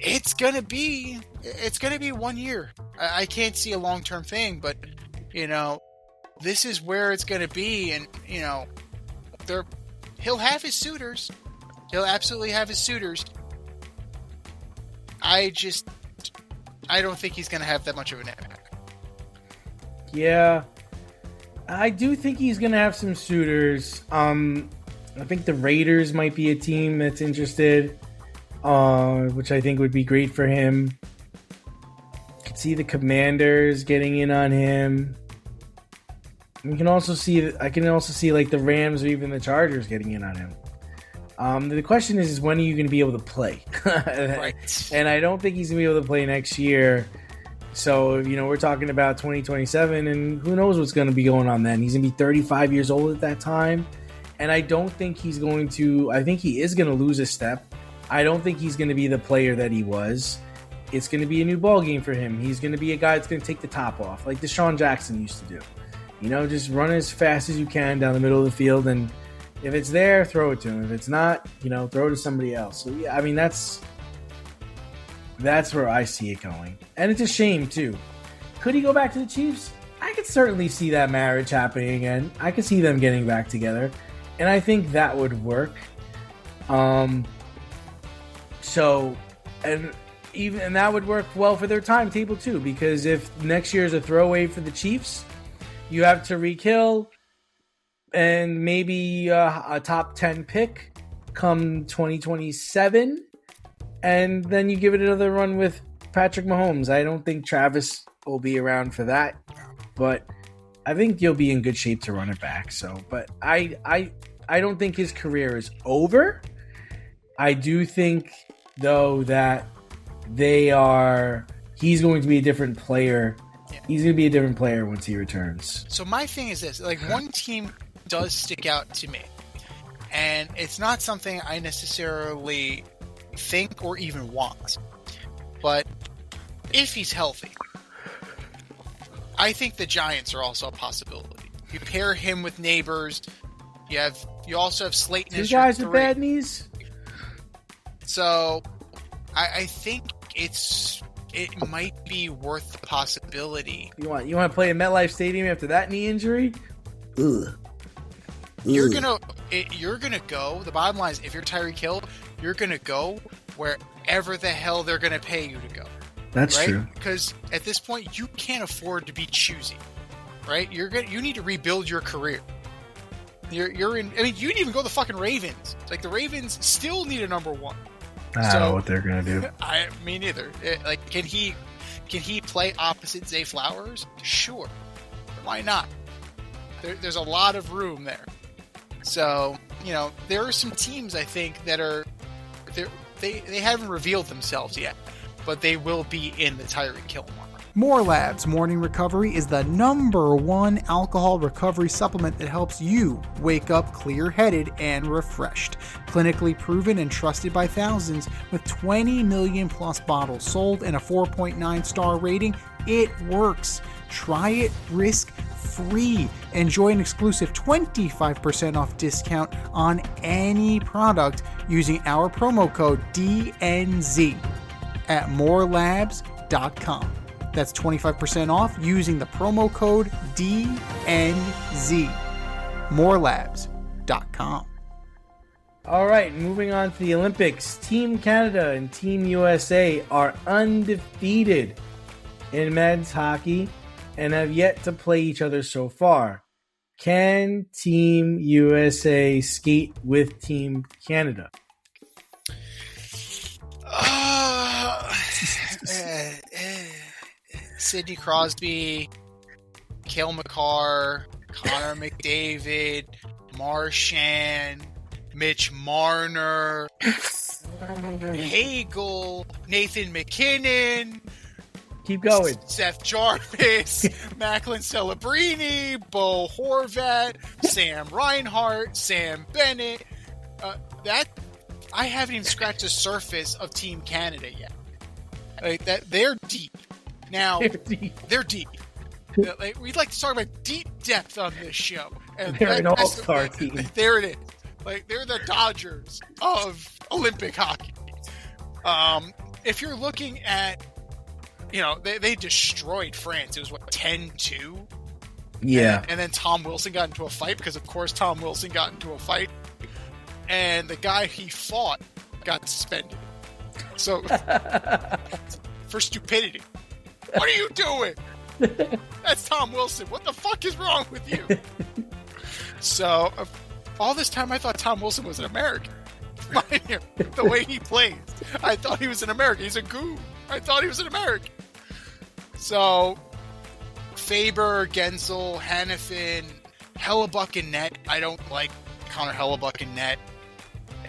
it's gonna be 1 year. I can't see a long-term thing, but, you know, this is where it's gonna be. And, you know, he'll have his suitors. He'll absolutely have his suitors. I don't think he's going to have that much of an impact. Yeah. I do think he's going to have some suitors. I think the Raiders might be a team that's interested, which I think would be great for him. Could see the Commanders getting in on him. I can also see like the Rams or even the Chargers getting in on him. The question is when are you going to be able to play? Right. And I don't think he's going to be able to play next year. So, you know, we're talking about 2027, and who knows what's going to be going on then. He's going to be 35 years old at that time. And I don't think he's going to – I think he is going to lose a step. I don't think he's going to be the player that he was. It's going to be a new ballgame for him. He's going to be a guy that's going to take the top off, like Deshaun Jackson used to do. You know, just run as fast as you can down the middle of the field, and if it's there, throw it to him. If it's not, you know, throw it to somebody else. So, yeah, I mean, that's where I see it going. And it's a shame, too. Could he go back to the Chiefs? I could certainly see that marriage happening again. I could see them getting back together. And I think that would work. And that would work well for their timetable, too. Because if next year is a throwaway for the Chiefs, you have Tyreek Hill and maybe a top 10 pick come 2027. And then you give it another run with Patrick Mahomes. I don't think Travis will be around for that. But I think you'll be in good shape to run it back. So, but I don't think his career is over. I do think, though, that he's going to be a different player. Yeah. He's going to be a different player once he returns. So my thing is this, like, one team does stick out to me, and it's not something I necessarily think or even want, but if he's healthy, I think the Giants are also a possibility. You pair him with Neighbors, You also have Slayton Two as your guys with 3. bad knees. So I think it might be worth the possibility. You want to play in MetLife Stadium after that knee injury? Ugh. You're gonna go. The bottom line is, if you're Tyreek Hill, you're gonna go wherever the hell they're gonna pay you to go. That's right? true. Because at this point, you can't afford to be choosy, right? You need to rebuild your career. You're in. I mean, you didn't even go the fucking Ravens. It's like the Ravens still need a number 1. I don't know what they're gonna do. Me neither. Can he play opposite Zay Flowers? Sure. Why not? There's a lot of room there. So, there are some teams, I think, that are they haven't revealed themselves yet, but they will be in the Tyreek Hill mark. More Labs Morning Recovery is the #1 alcohol recovery supplement that helps you wake up clear-headed and refreshed. Clinically proven and trusted by thousands, with 20 million plus bottles sold and a 4.9 star rating, it works. Try it risk-free. Enjoy an exclusive 25% off discount on any product using our promo code DNZ at morelabs.com. That's 25% off using the promo code DNZ. morelabs.com. All right, moving on to the Olympics. Team Canada and Team USA are undefeated in men's hockey and have yet to play each other so far. Can Team USA skate with Team Canada? Sidney Crosby, Cale Makar, Connor McDavid, Marchand, Mitch Marner, Hagel, Nathan McKinnon. Keep going. Seth Jarvis, Macklin Celebrini, Bo Horvat, Sam Reinhart, Sam Bennett. I haven't even scratched the surface of Team Canada yet. Like that, they're deep. Now they're deep. We'd like to talk about deep depth on this show. And they're an all-star team. There it is. Like, they're the Dodgers of Olympic hockey. If you're looking at, they destroyed France. It was 10-2. Yeah. And then Tom Wilson got into a fight because, of course, Tom Wilson got into a fight. And the guy he fought got suspended. So, for stupidity. What are you doing? That's Tom Wilson. What the fuck is wrong with you? So, all this time I thought Tom Wilson was an American. The way he plays. I thought he was an American. He's a goon. I thought he was an American. So, Faber, Gensel, Hannafin, Hellebuck in net. I don't like Connor Hellebuck in net.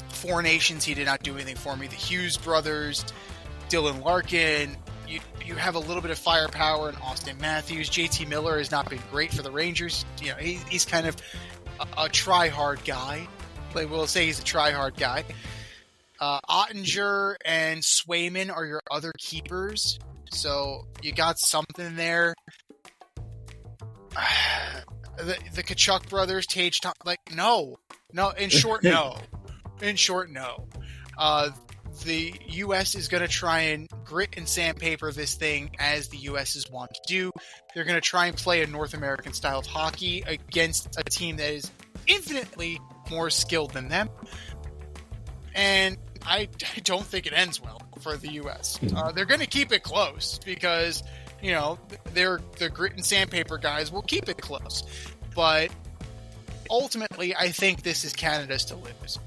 Four Nations, he did not do anything for me. The Hughes brothers, Dylan Larkin. You have a little bit of firepower in Austin Matthews. JT Miller has not been great for the Rangers. He's kind of a try-hard guy. We'll say he's a try-hard guy. Ottinger and Swayman are your other keepers. So you got something there. The Kachuk brothers, Tage Tom, no. In short, no. The U.S. is going to try and grit and sandpaper this thing as the U.S. is wont to do. They're going to try and play a North American style of hockey against a team that is infinitely more skilled than them. And I don't think it ends well for the U.S. They're going to keep it close because, they're the grit and sandpaper guys will keep it close. But ultimately, I think this is Canada's to lose.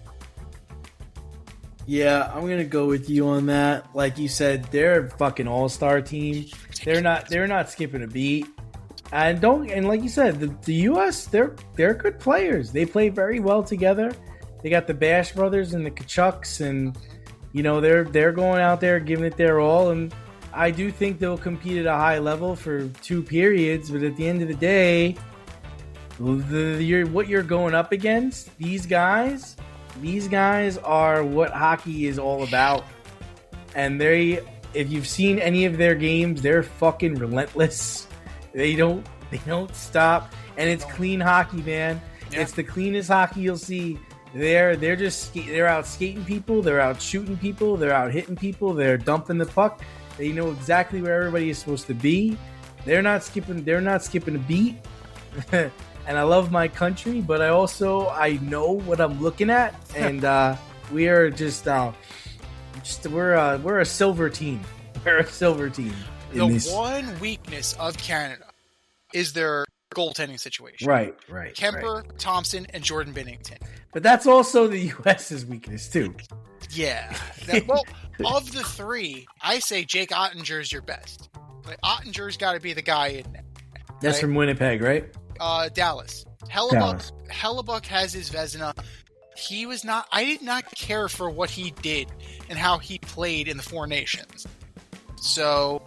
Yeah, I'm gonna go with you on that. Like you said, they're a fucking all-star team. They're not skipping a beat. And like you said, the US, they're good players. They play very well together. They got the Bash brothers and the Kachucks, and they're going out there giving it their all. And I do think they'll compete at a high level for 2 periods. But at the end of the day, what you're going up against, these guys are what hockey is all about. And if you've seen any of their games, they're fucking relentless. They don't stop, and it's clean hockey, man. Yeah. It's the cleanest hockey you'll see. They're out skating people, they're out shooting people, they're out hitting people, they're dumping the puck. They know exactly where everybody is supposed to be. They're not skipping a beat. And I love my country, but I know what I'm looking at, and we are we're a silver team. We're a silver team. The one weakness of Canada is their goaltending situation. Right. Kemper, Thompson, and Jordan Binnington. But that's also the U.S.'s weakness too. Yeah. Well, of the three, I say Jake Ottinger's your best. Like, Ottinger's got to be the guy in there. That's right? from Winnipeg, right? Dallas. Hellebuck has his Vezina. I did not care for what he did and how he played in the Four Nations. So,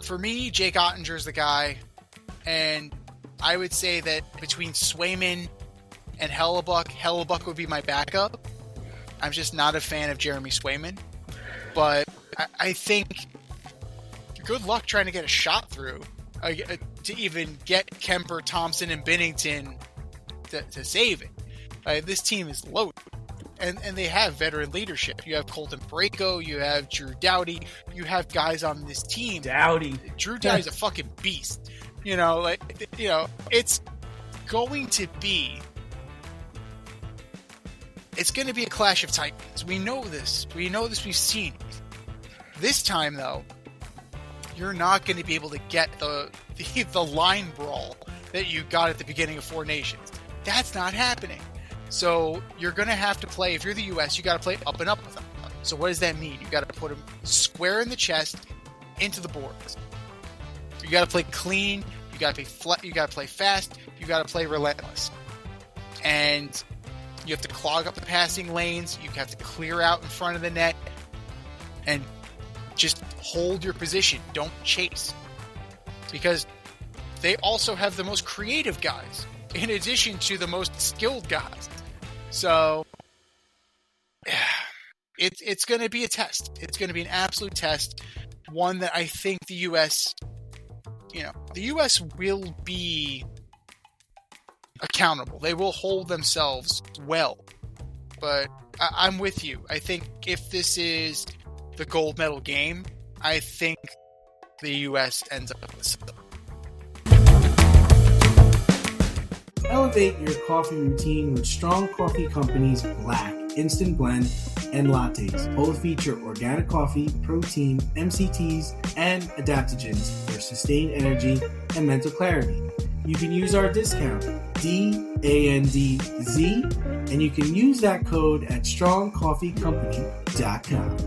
for me, Jake Ottinger's the guy. And I would say that between Swayman and Hellebuck would be my backup. I'm just not a fan of Jeremy Swayman. But I think good luck trying to get a shot through to even get Kemper, Thompson, and Binnington to save it. This team is loaded. And they have veteran leadership. You have Colton Parayko, you have Drew Doughty, you have guys on this team. Drew Doughty's a fucking beast. It's going to be a clash of titans. We know this. We've seen it. This time, though, you're not going to be able to get the line brawl that you got at the beginning of Four Nations. That's not happening. So you're going to have to play, if you're the U.S., you got to play up and up with them. So what does that mean? You got to put them square in the chest into the boards. You got to play clean. You got to play fast. You got to play relentless. And you have to clog up the passing lanes. You have to clear out in front of the net and just hold your position. Don't chase. Because they also have the most creative guys in addition to the most skilled guys. So it's going to be a test. It's going to be an absolute test. One that I think the U.S. will be accountable. They will hold themselves well. But I'm with you. I think if this is the gold medal game, I think the U.S. ends up with the silver. Elevate your coffee routine with Strong Coffee Company's Black, Instant Blend, and Lattes. Both feature organic coffee, protein, MCTs, and adaptogens for sustained energy and mental clarity. You can use our discount, DANDZ, and you can use that code at strongcoffeecompany.com.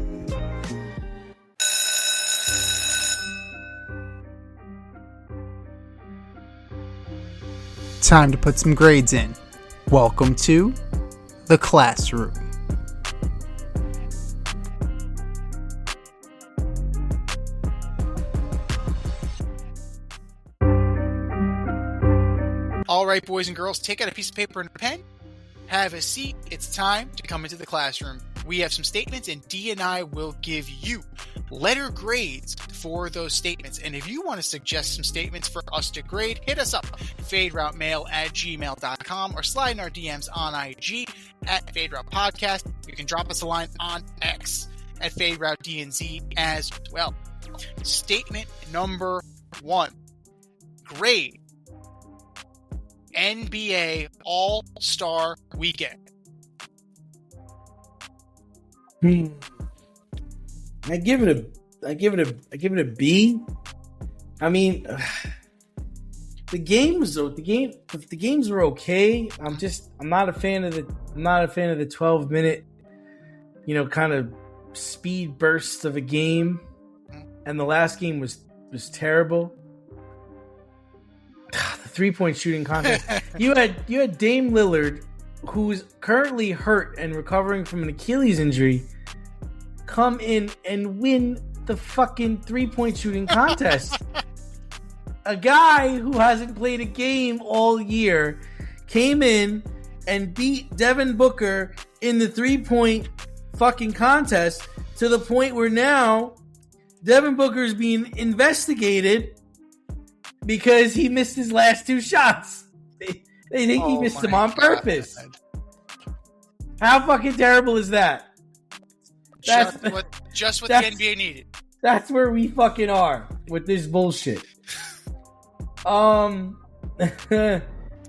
Time to put some grades in. Welcome to the classroom. All right, boys and girls, take out a piece of paper and a pen. Have a seat. It's time to come into the classroom. We have some statements, and Dee and I will give you letter grades for those statements. And if you want to suggest some statements for us to grade, hit us up, faderoutemail@gmail.com, or slide in our DMs on IG at faderoutepodcast. You can drop us a line on X at faderoutednz as well. Statement number 1. Grade NBA All-Star Weekend. I give it a B. I mean, the games were okay. I'm not a fan of the 12-minute, kind of speed bursts of a game. And the last game was terrible. The 3-point shooting contest. You had Dame Lillard, who's currently hurt and recovering from an Achilles injury, come in and win the fucking 3-point shooting contest. A guy who hasn't played a game all year came in and beat Devin Booker in the 3-point fucking contest, to the point where now Devin Booker is being investigated because he missed his last 2 shots. They think he missed him my on God. purpose. How fucking terrible is that? Just what the NBA needed. That's where we fucking are with this bullshit. And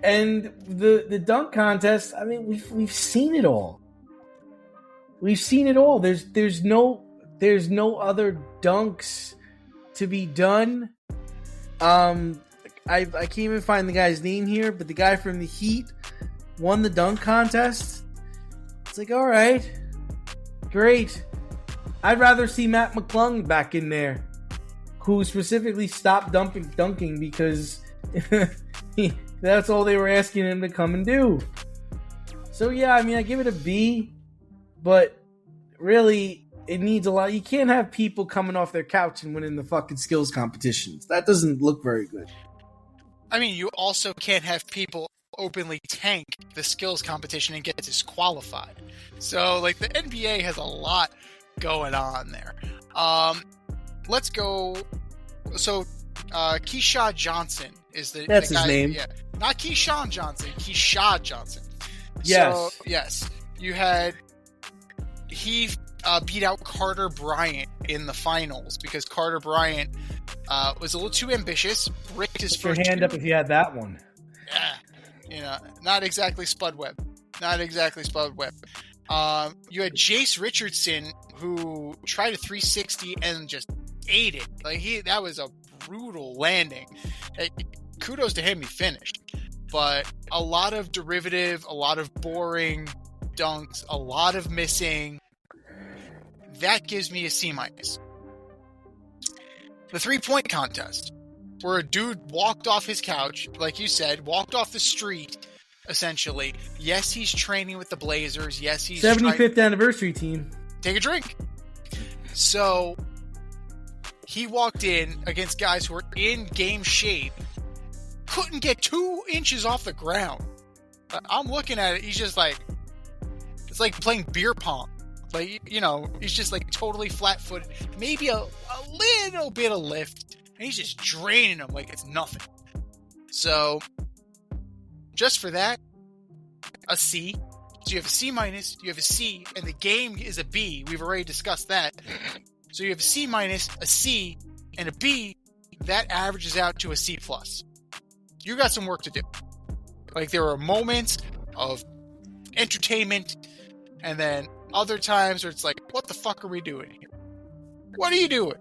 the dunk contest, I mean, we've seen it all. We've seen it all. There's no other dunks to be done. I can't even find the guy's name here, but the guy from the Heat won the dunk contest. It's like, all right, great. I'd rather see Matt McClung back in there, who specifically stopped dunking because that's all they were asking him to come and do. So yeah, I mean, I give it a B, but really, it needs a lot. You can't have people coming off their couch and winning the fucking skills competitions. That doesn't look very good. I mean, you also can't have people openly tank the skills competition and get disqualified. So, like, the NBA has a lot going on there. Let's go. So, Keyshawn Johnson is the That's the guy, his name. Yeah, not Keyshawn Johnson. Keyshawn Johnson. Yes. So, yes. You had he beat out Carter Bryant in the finals because Carter Bryant was a little too ambitious. Bricked his Put your first hand up if you had that one. Not exactly Spud Webb. Not exactly Spud Webb. You had Jace Richardson, who tried a 360 and just ate it. Like that was a brutal landing. Kudos to him, he finished. But a lot of derivative, a lot of boring dunks, a lot of missing. That gives me a C-. The 3-point contest, where a dude walked off his couch, like you said, walked off the street, essentially. Yes, he's training with the Blazers. Yes, he's 75th anniversary team. Take a drink. So he walked in against guys who were in game shape, couldn't get 2 inches off the ground. I'm looking at it. He's just like, it's like playing beer pong. Like, he's just like totally flat-footed. Maybe a little bit of lift. And he's just draining them like it's nothing. So, just for that, a C. So you have a C-, you have a C, and the game is a B. We've already discussed that. So you have a C-, a C, and a B. That averages out to a C+. You got some work to do. Like, there are moments of entertainment, and then other times where it's like, what the fuck are we doing here? What are you doing?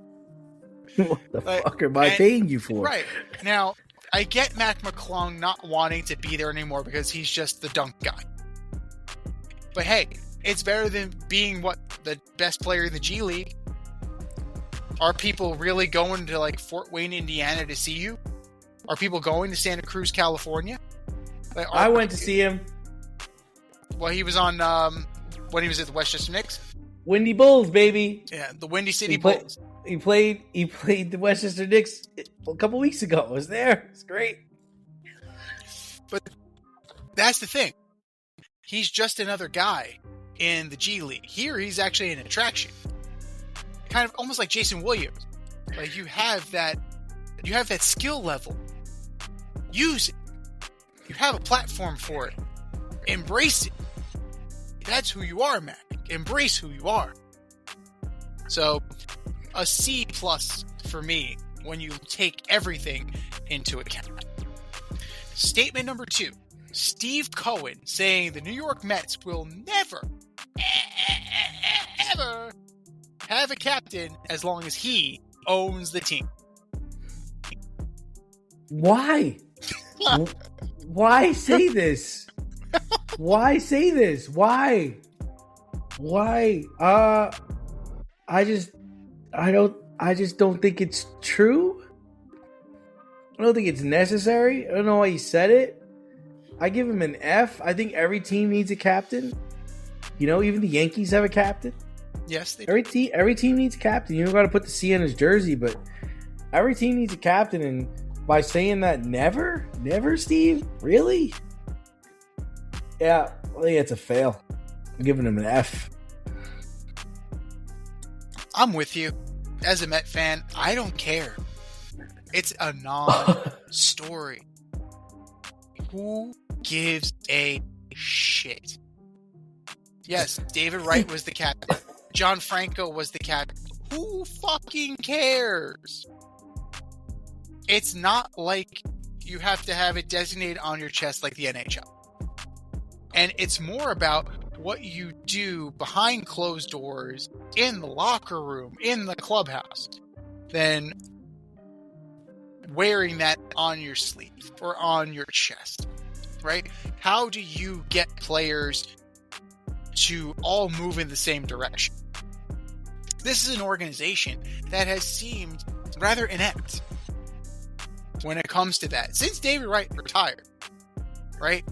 What the fuck am I paying you for? Right. Now, I get Mac McClung not wanting to be there anymore because he's just the dunk guy. But hey, it's better than being the best player in the G League. Are people really going to like Fort Wayne, Indiana to see you? Are people going to Santa Cruz, California? Like, I went to see him. Well, he was on when he was at the Westchester Knicks. Windy Bulls, baby. Yeah, the Windy City Bulls. He played the Westchester Knicks a couple weeks ago. I was there. It's great. But that's the thing. He's just another guy in the G League. Here, he's actually an attraction. Kind of almost like Jason Williams. Like, you have that skill level. Use it. You have a platform for it. Embrace it. That's who you are, Mac. Embrace who you are. So, a C+ for me when you take everything into account. Statement number 2. Steve Cohen saying the New York Mets will never, ever have a captain as long as he owns the team. Why? Why say this? Why say this? Why? I just don't think it's true. I don't think it's necessary. I don't know why he said it. I give him an F. I think every team needs a captain. Even the Yankees have a captain. Yes, they do. Every team needs a captain. You don't got to put the C on his jersey, but every team needs a captain. And by saying that, never, Steve, really? Yeah, I think it's a fail. I'm giving him an F. I'm with you. As a Met fan, I don't care. It's a non-story. Who gives a shit? Yes, David Wright was the captain. John Franco was the captain. Who fucking cares? It's not like you have to have it designated on your chest like the NHL. And it's more about what you do behind closed doors, in the locker room, in the clubhouse, than wearing that on your sleeve or on your chest, right? How do you get players to all move in the same direction? This is an organization that has seemed rather inept when it comes to that. Since David Wright retired, right?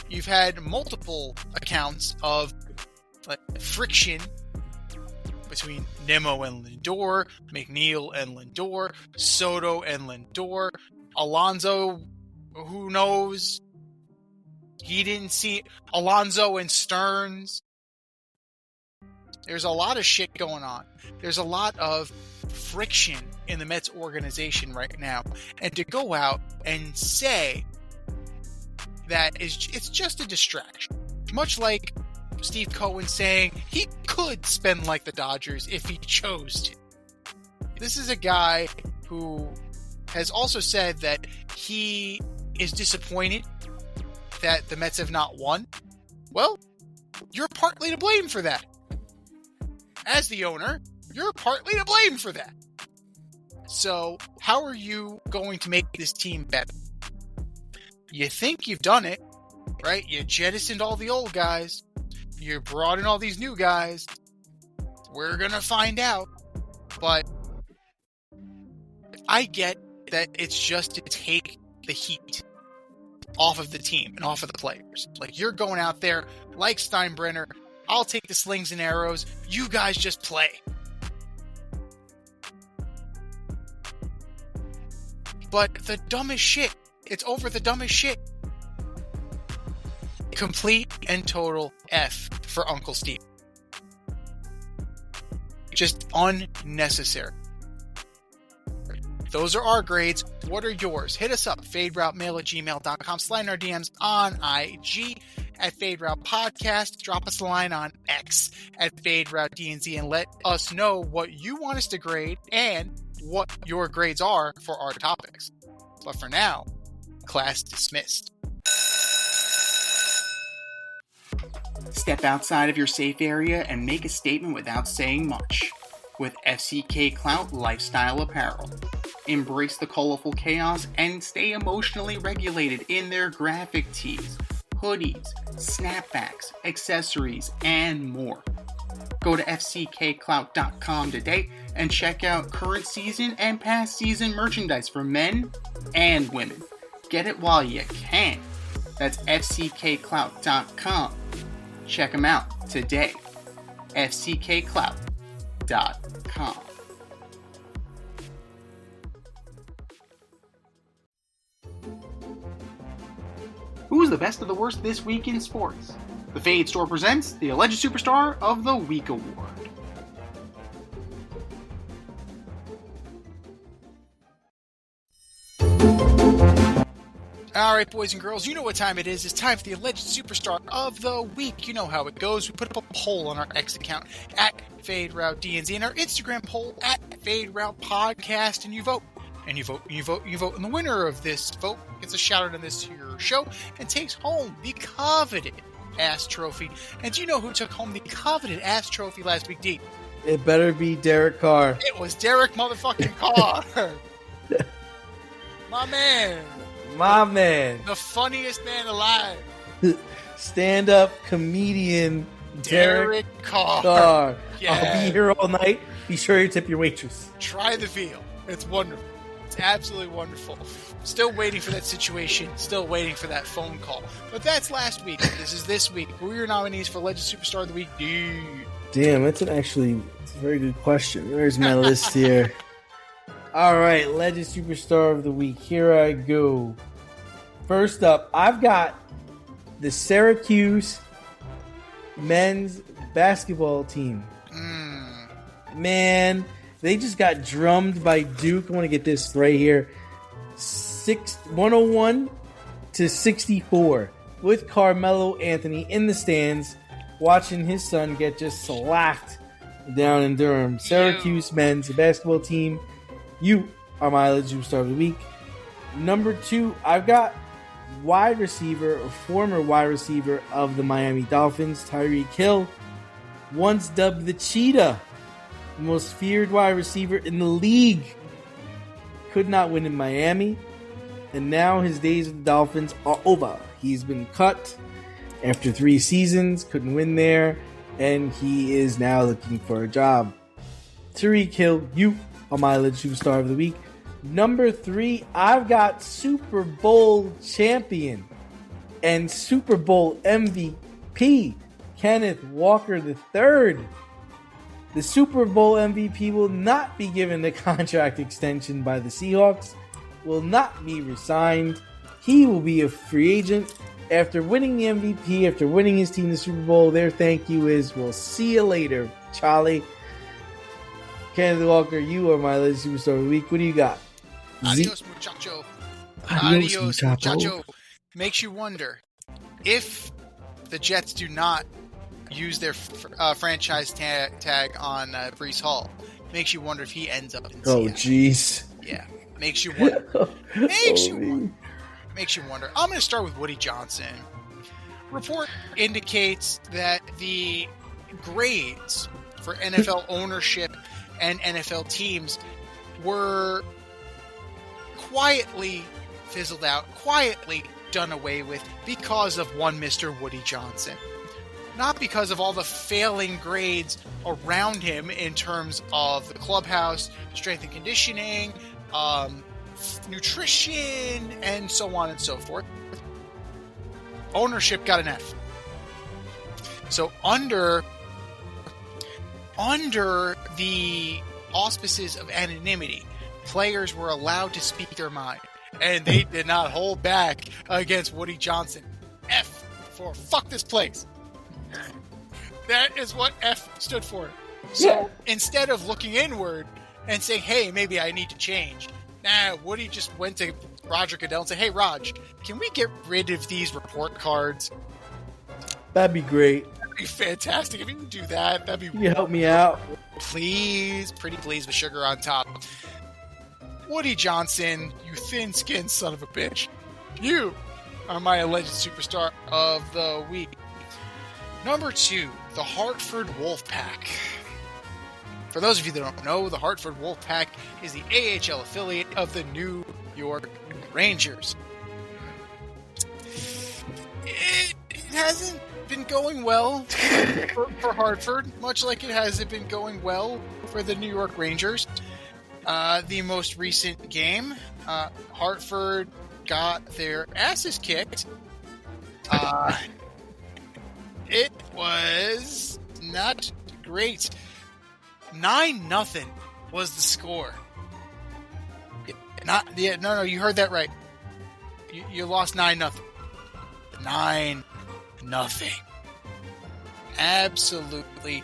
You've had multiple accounts of friction between Nimmo and Lindor, McNeil and Lindor, Soto and Lindor, Alonso, who knows? He didn't see Alonso and Stearns. There's a lot of shit going on. There's a lot of friction in the Mets organization right now. And to go out and say that it's just a distraction. Much like Steve Cohen saying he could spend like the Dodgers if he chose to. This is a guy who has also said that he is disappointed that the Mets have not won. Well, you're partly to blame for that. As the owner, you're partly to blame for that. So, how are you going to make this team better? You think you've done it, right? You jettisoned all the old guys. You brought in all these new guys. We're going to find out. But I get that it's just to take the heat off of the team and off of the players. Like, you're going out there like Steinbrenner. I'll take the slings and arrows. You guys just play. But the dumbest shit. It's over the dumbest shit. Complete and total F for Uncle Steve. Just unnecessary. Those are our grades. What are yours? Hit us up. FadeRouteMail@gmail.com. Slide in our DMs on IG at FadeRoute Podcast. Drop us a line on X at FadeRouteDNZ and let us know what you want us to grade and what your grades are for our topics. But for now, class dismissed. Step outside of your safe area and make a statement without saying much with FCK Clout Lifestyle Apparel. Embrace the colorful chaos and stay emotionally regulated in their graphic tees, hoodies, snapbacks, accessories, and more. Go to fckclout.com today and check out current season and past season merchandise for men and women. Get it while you can. That's fckclout.com. Check them out today. fckclout.com. Who's the best of the worst this week in sports? The Fade Store presents the Alleged Superstar of the Week Award. Alright, boys and girls, you know what time it is. It's time for the Alleged Superstar of the Week. You know how it goes. We put up a poll on our X account at FadeRouteDNZ and our Instagram poll at FadeRoutePodcast, and you vote. And you vote, you vote, you vote. And the winner of this vote gets a shout out on this here show and takes home the coveted ass trophy. And do you know who took home the coveted ass trophy last week, D? It better be Derek Carr. It was Derek motherfucking Carr. My man. My man. The funniest man alive. Stand-up comedian Derek Carr. Yeah. I'll be here all night. Be sure you tip your waitress. Try the veal. It's wonderful. It's absolutely wonderful. Still waiting for that situation. Still waiting for that phone call. But that's last week. This is this week. Who are your nominees for Legend Superstar of the Week, dude? Damn, it's a very good question. Where's my list here? All right, Legend Superstar of the Week. Here I go. First up, I've got the Syracuse men's basketball team. Man, they just got drummed by Duke. I want to get this right here. 101-64. with Carmelo Anthony in the stands, watching his son get just slacked down in Durham. Syracuse men's basketball team, you are my alleged superstar of the week. Number 2, I've got wide receiver or former wide receiver of the Miami Dolphins, Tyreek Hill, once dubbed the Cheetah, the most feared wide receiver in the league. Could not win in Miami, and now his days with the Dolphins are over. He's been cut after 3 seasons, couldn't win there, and he is now looking for a job. Tyreek Hill, you are my alleged superstar of the week. Number 3, I've got Super Bowl champion and Super Bowl MVP, Kenneth Walker III. The Super Bowl MVP will not be given a contract extension by the Seahawks, will not be re-signed. He will be a free agent. After winning the MVP, after winning his team the Super Bowl, their thank you is, we'll see you later, Charlie. Kenneth Walker, you are my alleged superstar of the week. What do you got? Adios, muchacho. Adios, muchacho. Makes you wonder, if the Jets do not use their franchise tag on Breece Hall, makes you wonder if he ends up in Seattle. Oh, jeez. Yeah, makes you wonder. Makes you wonder. I'm going to start with Woody Johnson. Report indicates that the grades for NFL ownership and NFL teams were quietly fizzled out, quietly done away with because of one Mr. Woody Johnson. Not because of all the failing grades around him in terms of the clubhouse, strength and conditioning, nutrition, and so on and so forth. Ownership got an F. So under the auspices of anonymity, players were allowed to speak their mind, and they did not hold back against Woody Johnson. F for fuck this place. That is what F stood for. So instead of looking inward and saying, hey, maybe I need to change, Woody just went to Roger Goodell and said, hey, Raj, can we get rid of these report cards? That'd be great. That'd be fantastic. If you can do that, that'd be... Can you help me out? Please, pretty please, with sugar on top. Woody Johnson, you thin-skinned son of a bitch. You are my alleged superstar of the week. Number 2, the Hartford Wolfpack. For those of you that don't know, the Hartford Wolfpack is the AHL affiliate of the New York Rangers. It hasn't been going well for Hartford, much like it hasn't been going well for the New York Rangers. The most recent game, Hartford got their asses kicked. It was not great. 9-0 was the score. No, you heard that right. You lost 9-0. 9-0. Absolutely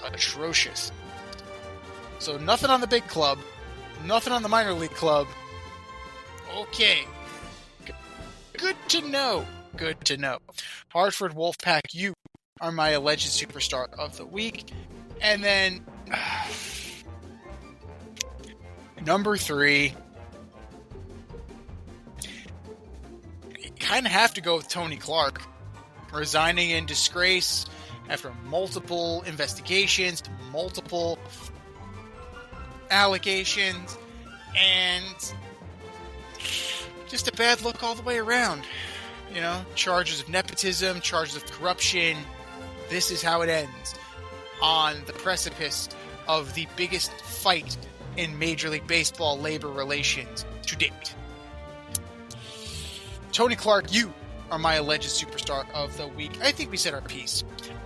atrocious. So nothing on the big club, nothing on the minor league club. Okay. Good to know. Good to know. Hartford Wolfpack, you are my alleged superstar of the week. And then number 3, you kind of have to go with Tony Clark, resigning in disgrace after multiple investigations, multiple allegations, and just a bad look all the way around. You know, charges of nepotism, charges of corruption. This is how it ends, on the precipice of the biggest fight in Major League Baseball labor relations to date. Tony Clark, you are my alleged superstar of the week. I think we said our piece.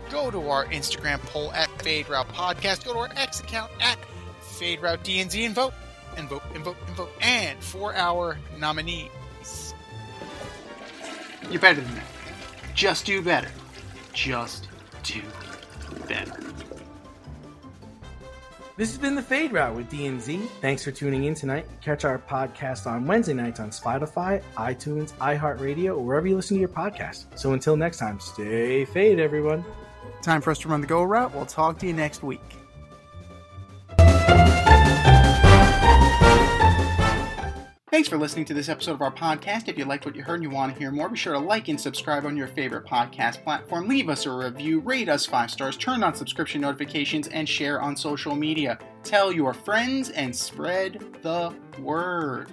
Go to our Instagram poll at Fade Route Podcast. Go to our X account at Fade Route DNZ and vote. And vote, and vote, and vote. And for our nominees. You're better than that. Just do better. Just do better. This has been The Fade Route with D&Z. Thanks for tuning in tonight. Catch our podcast on Wednesday nights on Spotify, iTunes, iHeartRadio, or wherever you listen to your podcast. So until next time, stay fade, everyone. Time for us to run the go route. We'll talk to you next week. Thanks for listening to this episode of our podcast. If you liked what you heard and you want to hear more, be sure to like and subscribe on your favorite podcast platform. Leave us a review, rate us 5 stars, turn on subscription notifications, and share on social media. Tell your friends and spread the word.